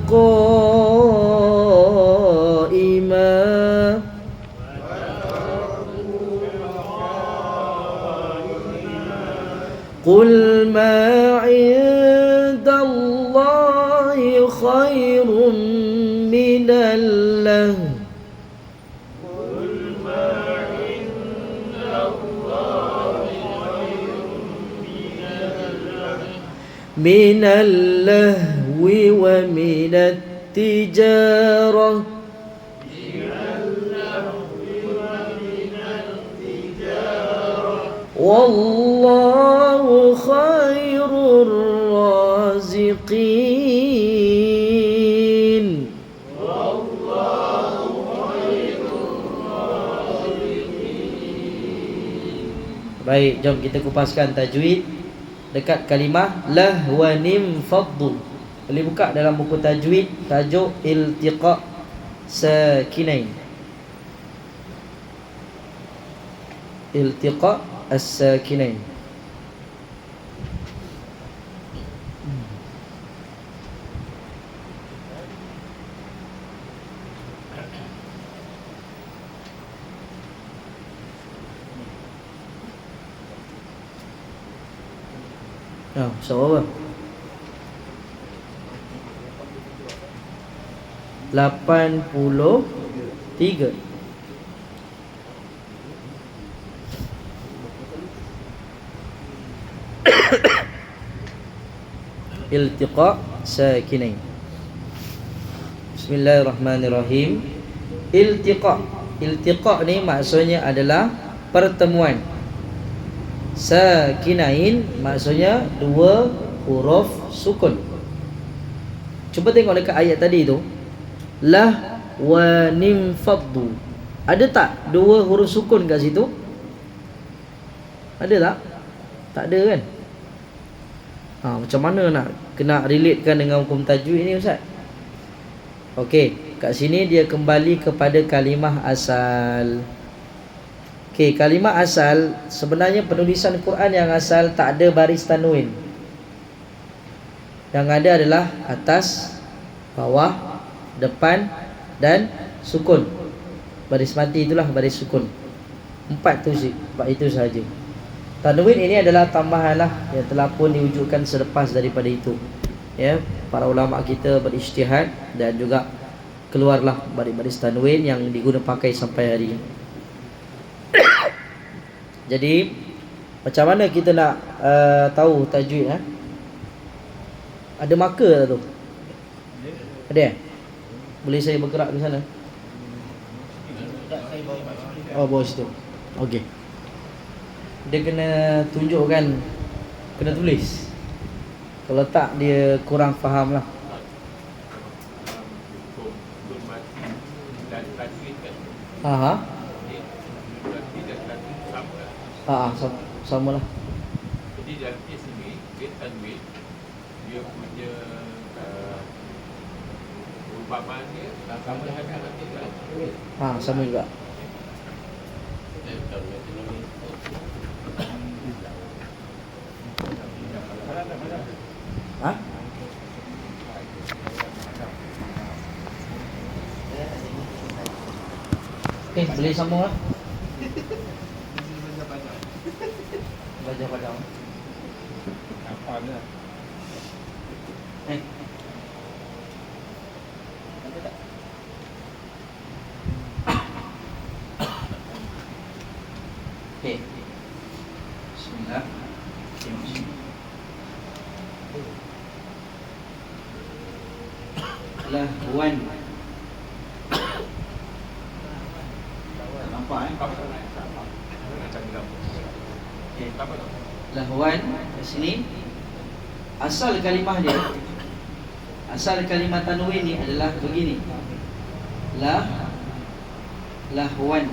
qaima. قل ما عند الله خير من اللهو من اللهو ومن التجارة والله خير الرازقين. Baik, jom kita kupaskan tajwid dekat kalimah lahwanim faddu. Boleh buka dalam buku tajwid tajuk iltiqa sakinain. Iltiqa as-sakinain. Surah apa? 83. Iltiqa sakinain. Bismillahirrahmanirrahim. Iltiqa. Iltiqa ni maksudnya adalah pertemuan. Sakinain maksudnya dua huruf sukun. Cuba tengok dekat ayat tadi tu. Lah wa nim faddu. Ada tak dua huruf sukun kat situ? Ada tak? Tak ada kan? Macam mana nak kena relatekan dengan hukum tajwid ni Ustaz? Okey, kat sini dia kembali kepada kalimah asal. Okey, kalimah asal sebenarnya penulisan Quran yang asal tak ada baris tanwin. Yang ada adalah atas, bawah, depan dan sukun. Baris mati itulah baris sukun. Empat itu sahaja. Tanwin ini adalah tambahan lah yang telah pun diwujudkan selepas daripada itu. Ya, para ulama kita berijtihad dan juga keluarlah baris-baris tanwin yang diguna pakai sampai hari ini. Jadi macam mana kita nak tahu tajwid? Ada marker tak tu? Ada? Boleh saya bergerak di sana? Oh, bawah situ. Okey. Dia kena tunjukkan, kena tulis. Kalau tak dia kurang faham lah. Sama lah. Jadi dari sini tanwin dia punya perumpamaan dia sama dengan sama juga. Boleh sambung lah. Belajar padang. Apa ni? Ada tak? Okey. Bismillah. Lahwan. Nampak Apa tu? Macam bilang. Okay. Apa tu? Lahwan di sini asal kalimah dia, asal kalimah tanwin ni adalah begini. Lahwan.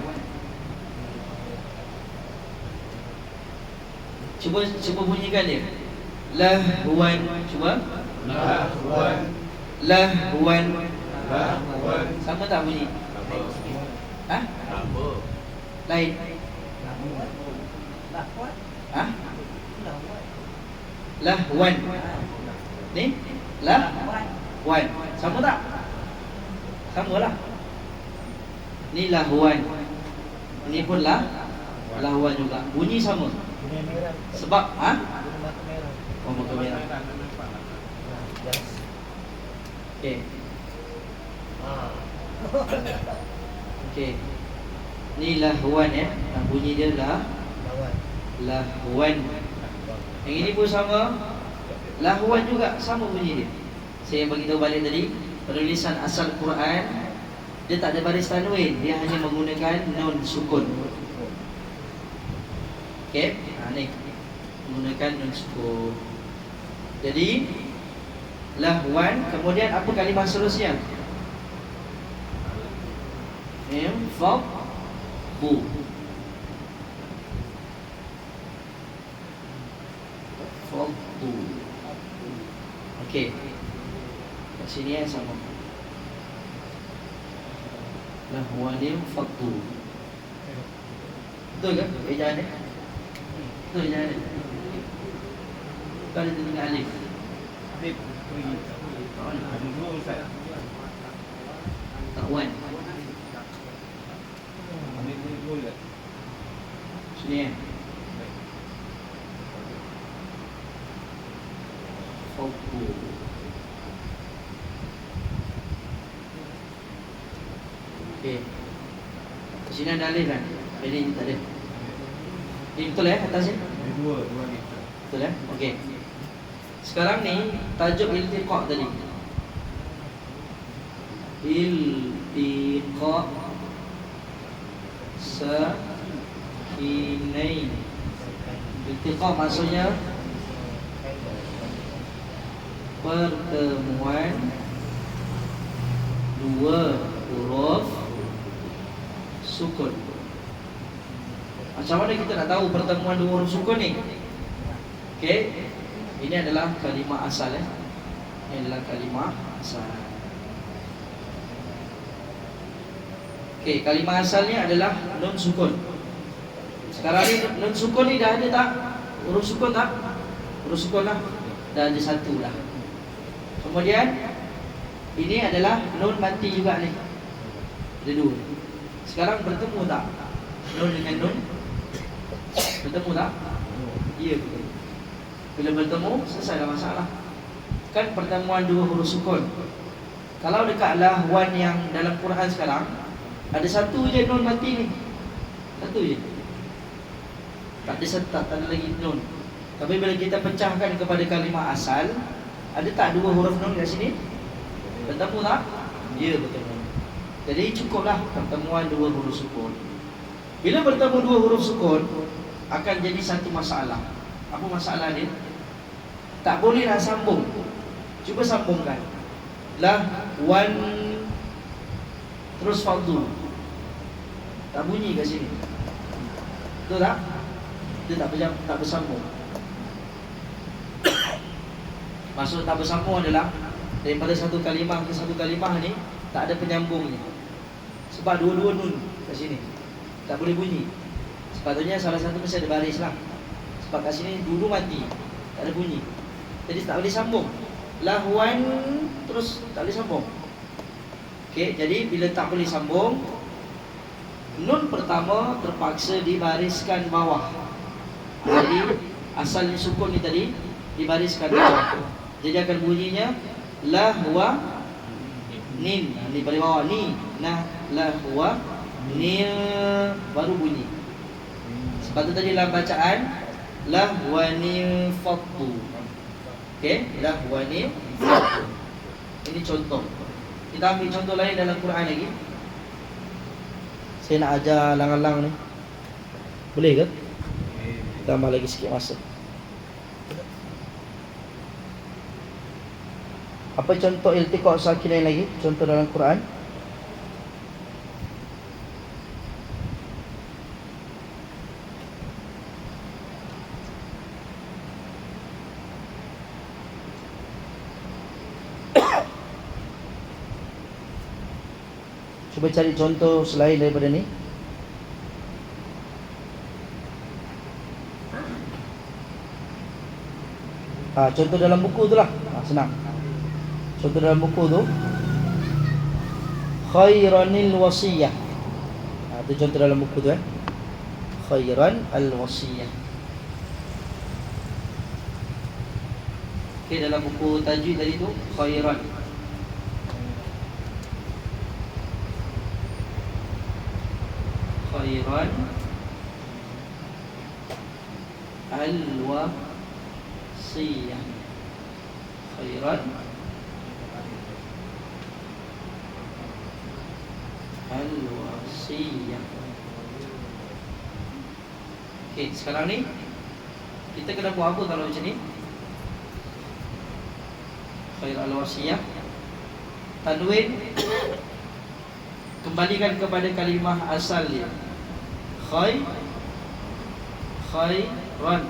Cuba bunyikan dia. Lahwan. Cuba. Lahwan. Lahwan. Lahwan. Sama tak bunyi? Ha? Apa? Lain. Ha? Lahwan. Ni lahwan. Sama tak? Samalah. Ni lahwan. Ni pun lahwan juga. Bunyi sama. Sebab oh, muka merah. Okey. Okey. Ni lahwan ya. Bunyi dia lahwan. Yang ini pun sama. Lahwan juga sama bunyi dia. Saya bagi tahu balik tadi, penulisan asal Quran dia tak ada baris tanwin, dia hanya menggunakan nun sukun. Okey, ni menggunakan nun sukun. Jadi lahwan, kemudian apa kalimah seterusnya? Fadhu. Fadhu. Okey. Kat sini sama. Lahwanil fadhu. Betul ke? Ejaan dia? Betul ejaan dia? Kalau dia tinggal alif. Alif. Ada dua Ustaz. Takwan. Alif ni dua je. Sini ya. Fadhu. Okey. Di sini ada alif kan? Ini tak ada. Ini betul ya atas ni? Dua ni. Betul ya? Okey. Sekarang ni tajuk iltiqa tadi. Iltiqa sakinain. Iltiqa maksudnya pertemuan dua huruf sukun. Macam mana kita nak tahu pertemuan dua huruf sukun ni? Okey. Ini adalah kalimah asal ya. Ini adalah kalimah asal. Okey, kalimah asal ni adalah nun sukun. Sekarang ni nun sukun ni dah ada tak? Huruf sukun tak? Huruf sukun lah. Dah ada satu dah. Kemudian ini adalah nun mati juga ni. Ada dua. Sekarang bertemu tak? Nun dengan nun bertemu tak? Ya, betul. Bila bertemu, selesailah masalah. Kan pertemuan dua huruf sukun. Kalau dekat lahwan yang dalam Quran sekarang, ada satu je nun mati ni. Satu je. Tak ada lagi nun. Tapi bila kita pecahkan kepada kalimah asal, ada tak dua huruf nun kat sini? Bertemu tak? Ya, bertemu. Jadi cukuplah pertemuan dua huruf sukun. Bila bertemu dua huruf sukun, akan jadi satu masalah. Apa masalah dia? Tak bolehlah sambung. Cuba sambungkan. Lahwan terus fadhu. Tak bunyi kat sini. Betul tak? Dia tak bersambung. Maksud tak bersambung adalah daripada satu kalimah ke satu kalimah ni tak ada penyambungnya. Sebab dua-dua nun kat sini. Tak boleh bunyi. Sepatutnya salah satu mesti ada baris lah. Sebab kat sini dulu mati, tak ada bunyi. Jadi tak boleh sambung. Lahwan terus tak boleh sambung. Okey, jadi bila tak boleh sambung, nun pertama terpaksa dibariskan bawah. Jadi asal sukun ni tadi dibariskan bawah. Jadi akan bunyinya lahwa nin. Ni paling bawah ni. Nah, lahwa nin baru bunyi. Sebab tu tadi dalam bacaan lahwanil fadhu. Okey, lahwanil fadhu. Ini contoh. Kita ambil contoh lain dalam Quran lagi. Saya nak ajar lang-lang ni. Boleh ke? Tambah lagi sikit masa. Apa contoh iltiqa' sakinain lagi? Contoh dalam Quran. Cuba cari contoh selain daripada ni. Contoh dalam buku tu lah. Senang. Contoh dalam buku tu, khairanil wasiyah. Itu contoh dalam buku tu khairan al-wasiyah. Okey, dalam buku tajwid tadi tu khairan. Khairan al-wasiyah. Khairan al-wasiyah. Okey, sekarang ni kita kena buat apa kalau macam ni? Khair al-wasiyah. Tanwin kembalikan kepada kalimah asal dia. Khairan.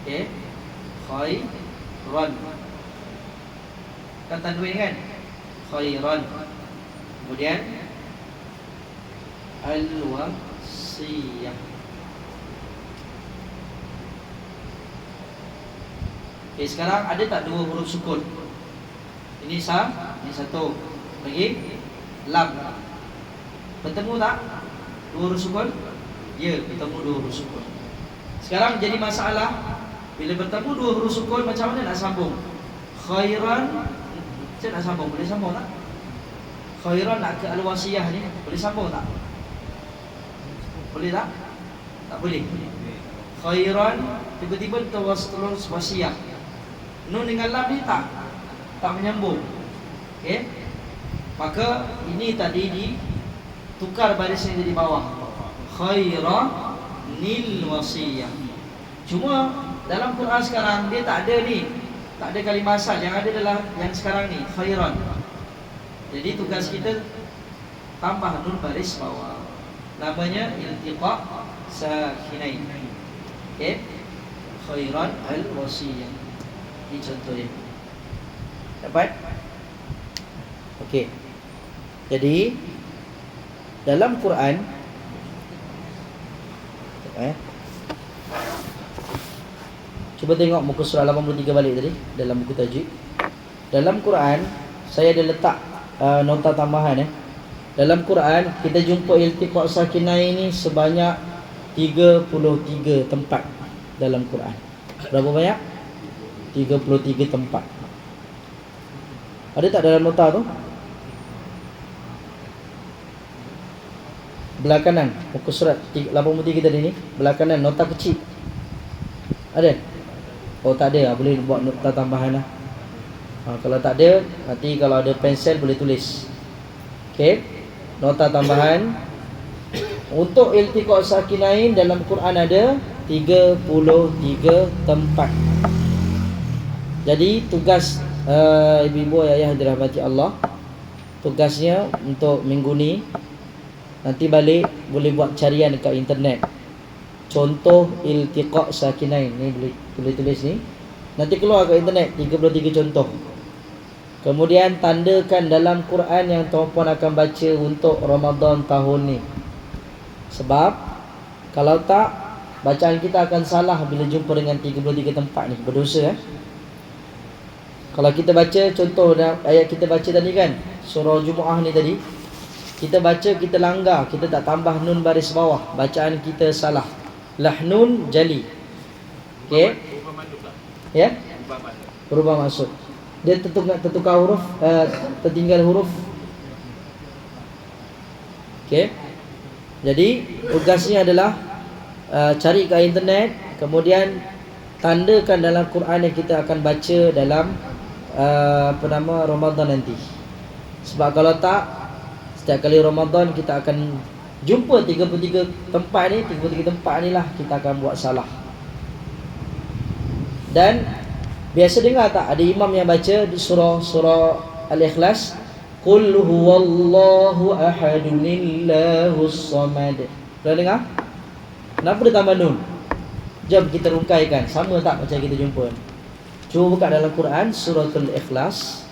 Okey. Khairan. Kan tanwin kan? Khairan. Kemudian al-wasiyah. Okay, sekarang ada tak dua huruf sukun? Ini ini satu. Lagi lam. Bertemu tak dua huruf sukun? Ya, bertemu dua huruf sukun. Sekarang jadi masalah, bila bertemu dua huruf sukun macam mana nak sambung? Khairan, macam nak sambung? Boleh sambung tak? Khairan nak ke al-wasiyah ni, boleh sambung tak? Boleh tak? Tak boleh. Khairan tiba-tiba terus wasiyah. Nun dengan lam ni tak menyambung. Okey. Maka ini tadi ditukar barisnya jadi bawah. Khairanil wasiyah. Cuma dalam Quran sekarang dia tak ada ni. Tak ada kalimah asal, yang ada adalah yang sekarang ni, khairan. Jadi tugas kita tambah nun baris bawah. Namanya iltiqa' sakinain. Okey. Khairan al-wasiyah. Ini contohnya. Dapat? Okey. Jadi dalam Quran cuba tengok muka surah 83 balik tadi dalam buku tajwid. Dalam Quran saya ada letak nota tambahan Dalam Quran kita jumpa iltiqa' sakinain ini sebanyak 33 tempat dalam Quran. Berapa banyak? 33 tempat. Ada tak dalam nota tu? Belah kanan muka surat 83 tadi ni, belah kanan nota kecil. Ada? Oh tak ada, boleh buat nota tambahan lah. Kalau tak ada, nanti kalau ada pensel boleh tulis. Okey. Nota tambahan untuk iltiqa' sakinain dalam Quran ada 33 tempat. Jadi tugas ibu-ibu ayah dirahmati Allah, tugasnya untuk minggu ni nanti balik boleh buat carian dekat internet. Contoh iltiqa' sakinain ni boleh tulis ni. Nanti keluar kat internet 33 contoh. Kemudian tandakan dalam Quran yang tuan-puan akan baca untuk Ramadan tahun ni. Sebab kalau tak, bacaan kita akan salah bila jumpa dengan 33 tempat ni. Berdosa Kalau kita baca contoh ayat kita baca tadi kan, surah Jumu'ah ni tadi, kita baca, kita langgar, kita tak tambah nun baris bawah, bacaan kita salah. Lahnun jali. Okey? Ya? Berubah maksud. Dia tertukar huruf, tertinggal huruf. Okey? Jadi tugasnya adalah cari kat internet, kemudian tandakan dalam Quran yang kita akan baca dalam Ramadan nanti. Sebab kalau tak, Setiap kali Ramadan kita akan jumpa 33 tempat ni, 33 tempat ni lah kita akan buat salah. Dan biasa dengar tak ada imam yang baca di surah Al-Ikhlas, Qul huwallahu ahadun illahus samad. Pernah dengar? Kenapa dia tambah nun? Jom kita rungkaikan, sama tak macam kita jumpa? Cuba buka dalam Quran surah Al-Ikhlas.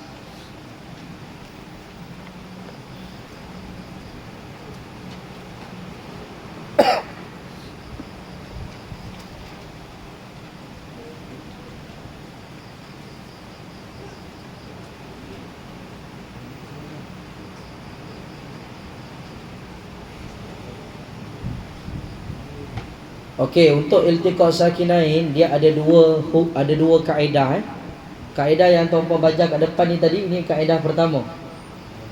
Okey, untuk iltiqa sakinain dia ada dua kaedah Kaedah yang tuan-puan baca kat depan ni tadi, ini kaedah pertama.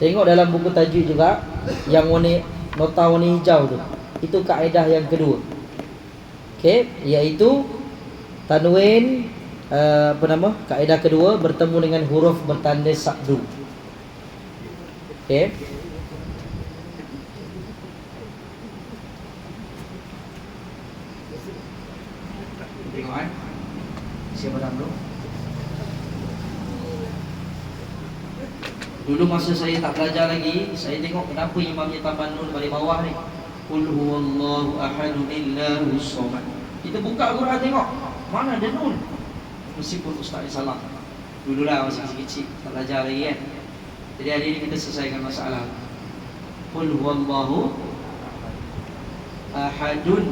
Tengok dalam buku tajwid juga yang nota warna hijau tu. Itu kaedah yang kedua. Okey, iaitu tanwin kaedah kedua bertemu dengan huruf bertanda sabdu. Okey. Tengok siapa dalam tu? Dulu masa saya tak belajar lagi, saya tengok kenapa imamnya tambah nun balik bawah ni. Qul huwallahu ahadun illahus samad. Kita buka Al-Quran tengok, mana ada nun? Meskipun ustaz ni salah. Dululah masih kecil, tak belajar lagi kan. Jadi hari ni kita selesaikan masalah. Qul huwallahu ahadun.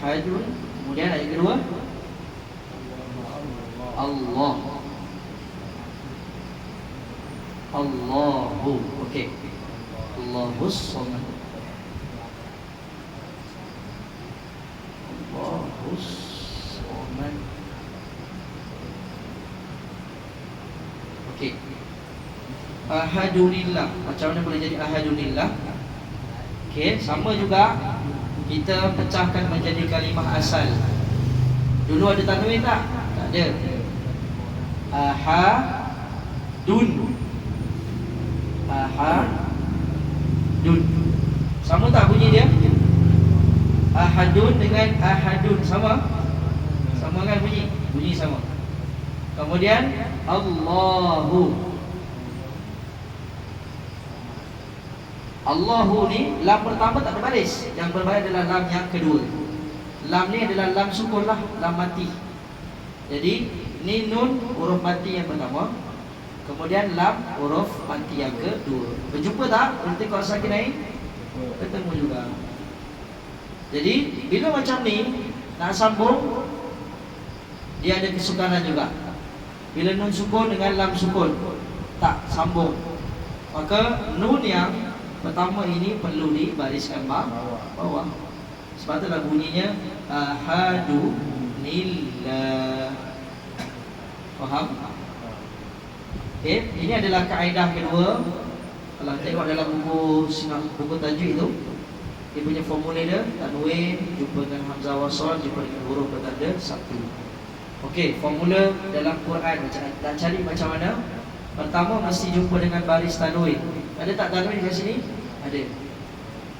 Kemudian ayat kedua, Allahu. Okey. Allahus samad. Allahus samad. Okey. Ahadunillah. Macam mana boleh jadi ahadunillah? Okey, sama juga. Kita pecahkan menjadi kalimah asal. Dulu ada tanwin tak? Tak ada. Ahadun. Sama tak bunyi dia? Ahadun dengan ahadun sama? Sama kan bunyi? Bunyi sama. Kemudian Allahu. Allahu ni lam pertama tak berbaris. Yang berbaris adalah lam yang kedua. Lam ni adalah lam sukun lah, lam mati. Jadi ni nun huruf mati yang pertama. Kemudian lam huruf mati yang kedua. Berjumpa tak? Nanti kalau sakinain ketemu juga. Jadi bila macam ni nak sambung, dia ada kesukaran juga. Bila nun sukun dengan lam sukun tak sambung, maka nun yang pertama ini perlu dibariskan bawah. Sebab itulah bunyinya ahadunillah. Faham? Okey, ini adalah kaedah kedua. Kalau tengok dalam buku tajwid tu, dia punya formula dia tanwin jumpa dengan hamzah wasal jumpa dengan huruf bertanda satu. Okey, formula dalam Quran nak cari macam mana? Pertama mesti jumpa dengan baris tanwin. Ada tak tanwin kat sini? Ada.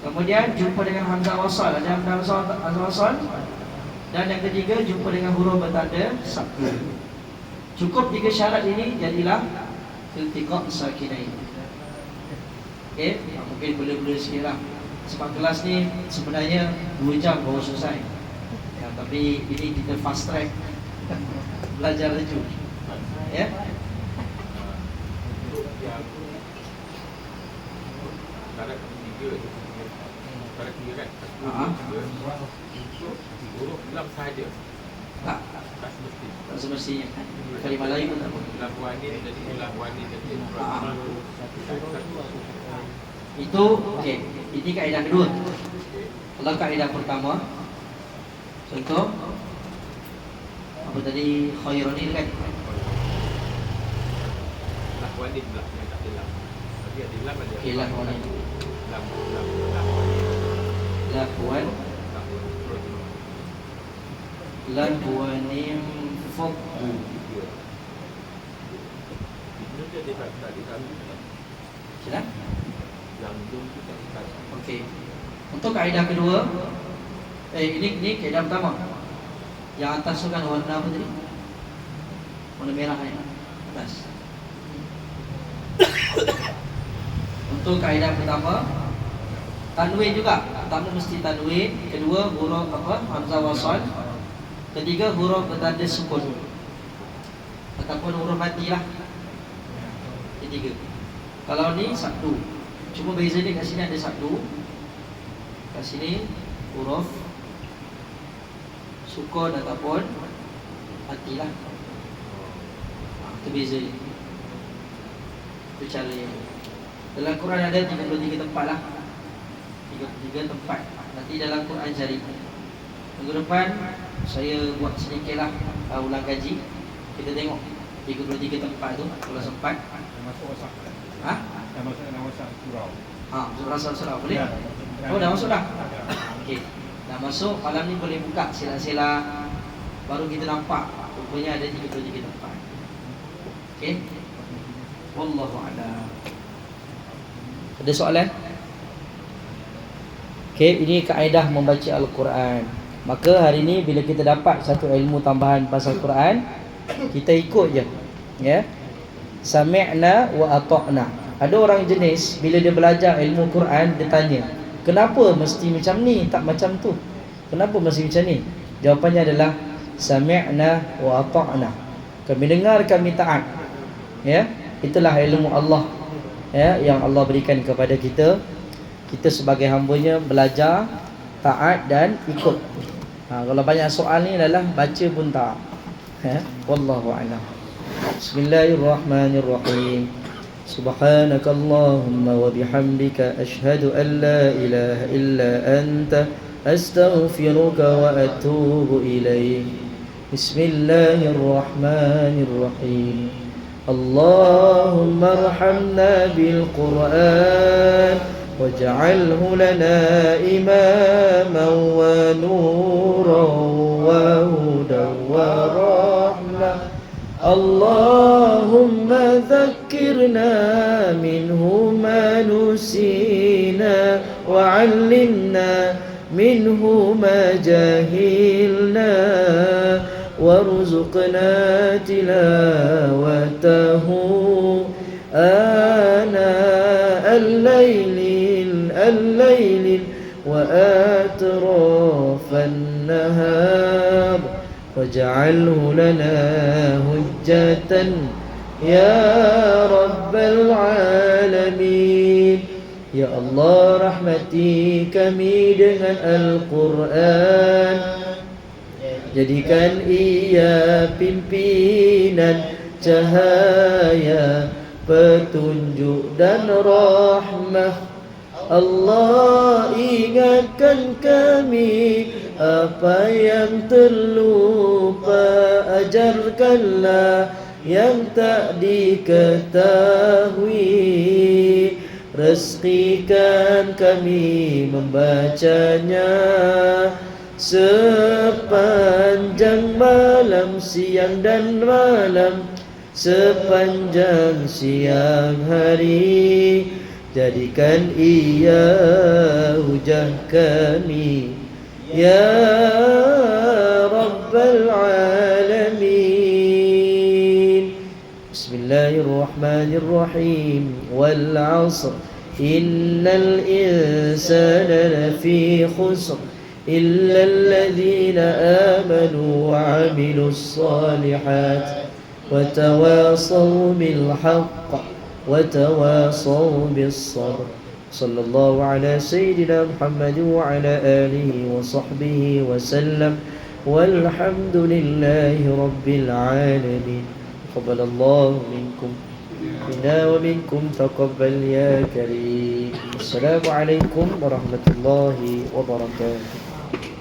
Kemudian jumpa dengan hamzah wasal. Ada hamzah wasal. Dan yang ketiga jumpa dengan huruf bertanda satu. Cukup 3 syarat ini jadilah iltiqa sakinain. Okey, mungkin boleh sikit lah. Sebab kelas ni sebenarnya 2 jam baru selesai. Ya, tapi ini kita fast track. Belajar laju. Ya. Syarat ketiga kan? Huruf lam sahaja. Tak semestinya. Kalimah lain pun tak boleh. Lam wani jadi lam wani jadi. Itu okey. Ini kaedah kedua. Kalau kaedah pertama, contoh apa tadi khairun kan? Lam wani pula yang tak ada lam. Tapi ada lam ada. Okey, lam wani. Lam wanim fuqu. Itu dia tak ada. Sudah? Okey. Untuk kaedah kedua, ini kaedah pertama. Yang atas tu kan warna apa tadi? Warna merah ni atas. Untuk kaedah pertama, tanwin juga. Pertama mesti tanwin, kedua huruf hamzah wasal, ketiga huruf bertanda sukun ataupun huruf mati lah. Ketiga. Kalau ni sabdu. Cuma beza dia kat sini ada sabdu. Kat sini huruf sukun ataupun mati lah. Itu beza dia. Itu cara dia. Dalam Quran ada 33 tempat lah. 33 tempat. Nanti dalam Quran cari. Minggu depan saya buat sedikit lah ulang kaji. Kita tengok 33 tempat tu kalau sempat. Masuk WhatsApp. Dah masuk dalam WhatsApp surau. Surau boleh? Ya. Oh, dah masuk dah? Ya. Okey. Dah masuk, malam ni boleh buka sila-sila. Baru kita nampak rupanya ada 33 tempat. Okey. Wallahu a'lam. Ada soalan? Okey, ini kaedah membaca Al-Quran. Maka hari ni bila kita dapat satu ilmu tambahan pasal Quran, kita ikut je. Ya. Sami'na wa ata'na. Ada orang jenis bila dia belajar ilmu Quran, dia tanya, kenapa mesti macam ni, tak macam tu? Kenapa mesti macam ni? Jawapannya adalah sami'na wa ata'na. Kami dengar, kami taat. Ya, itulah ilmu Allah, ya, yang Allah berikan kepada kita. Kita sebagai hamba-Nya belajar, taat dan ikut. Kalau banyak soal ni adalah baca pun tak. Ya, wallahu a'lam. Bismillahirrahmanirrahim. Subhanakallahumma wa bihamdika asyhadu an la ilaha illa anta astaghfiruka wa atubu ilaik. Bismillahirrahmanirrahim. Allahumma arhamna bil Qur'an waj'alhu lana imaman wa nuran wa hudan wa rahmah. Allahumma dhakkirna minhu ma nusina wa 'allimna minhu ma jahilna warzuqna tilawatahu ana al-layli wa atrafan nahar waj'alhu lana hujjatan ya rabbal alamin. Ya Allah, rahmati kami dengan Al-Quran, jadikan ia pimpinan, cahaya, petunjuk dan rahmah. Allah, ingatkan kami apa yang terlupa, ajarkanlah yang tak diketahui. Rezekikan kami membacanya sepanjang malam, siang dan malam, sepanjang siang hari. Jadikan ia hujah kami ya Rabbal Alamin. Bismillahirrahmanirrahim. Wal 'asr innal insana lafi khusr illa alladhina amanu wa 'amilus salihat wa tawasaw bil haqq wa tawasaw bis sabr. Sallallahu ala sayyidina Muhammad wa ala alihi wa sahbihi wa sallam. Walhamdulillahi rabbil alamin. Taqabbalallahu minkum minna wa minkum taqabbal ya karim. Assalamualaikum warahmatullahi wabarakatuh.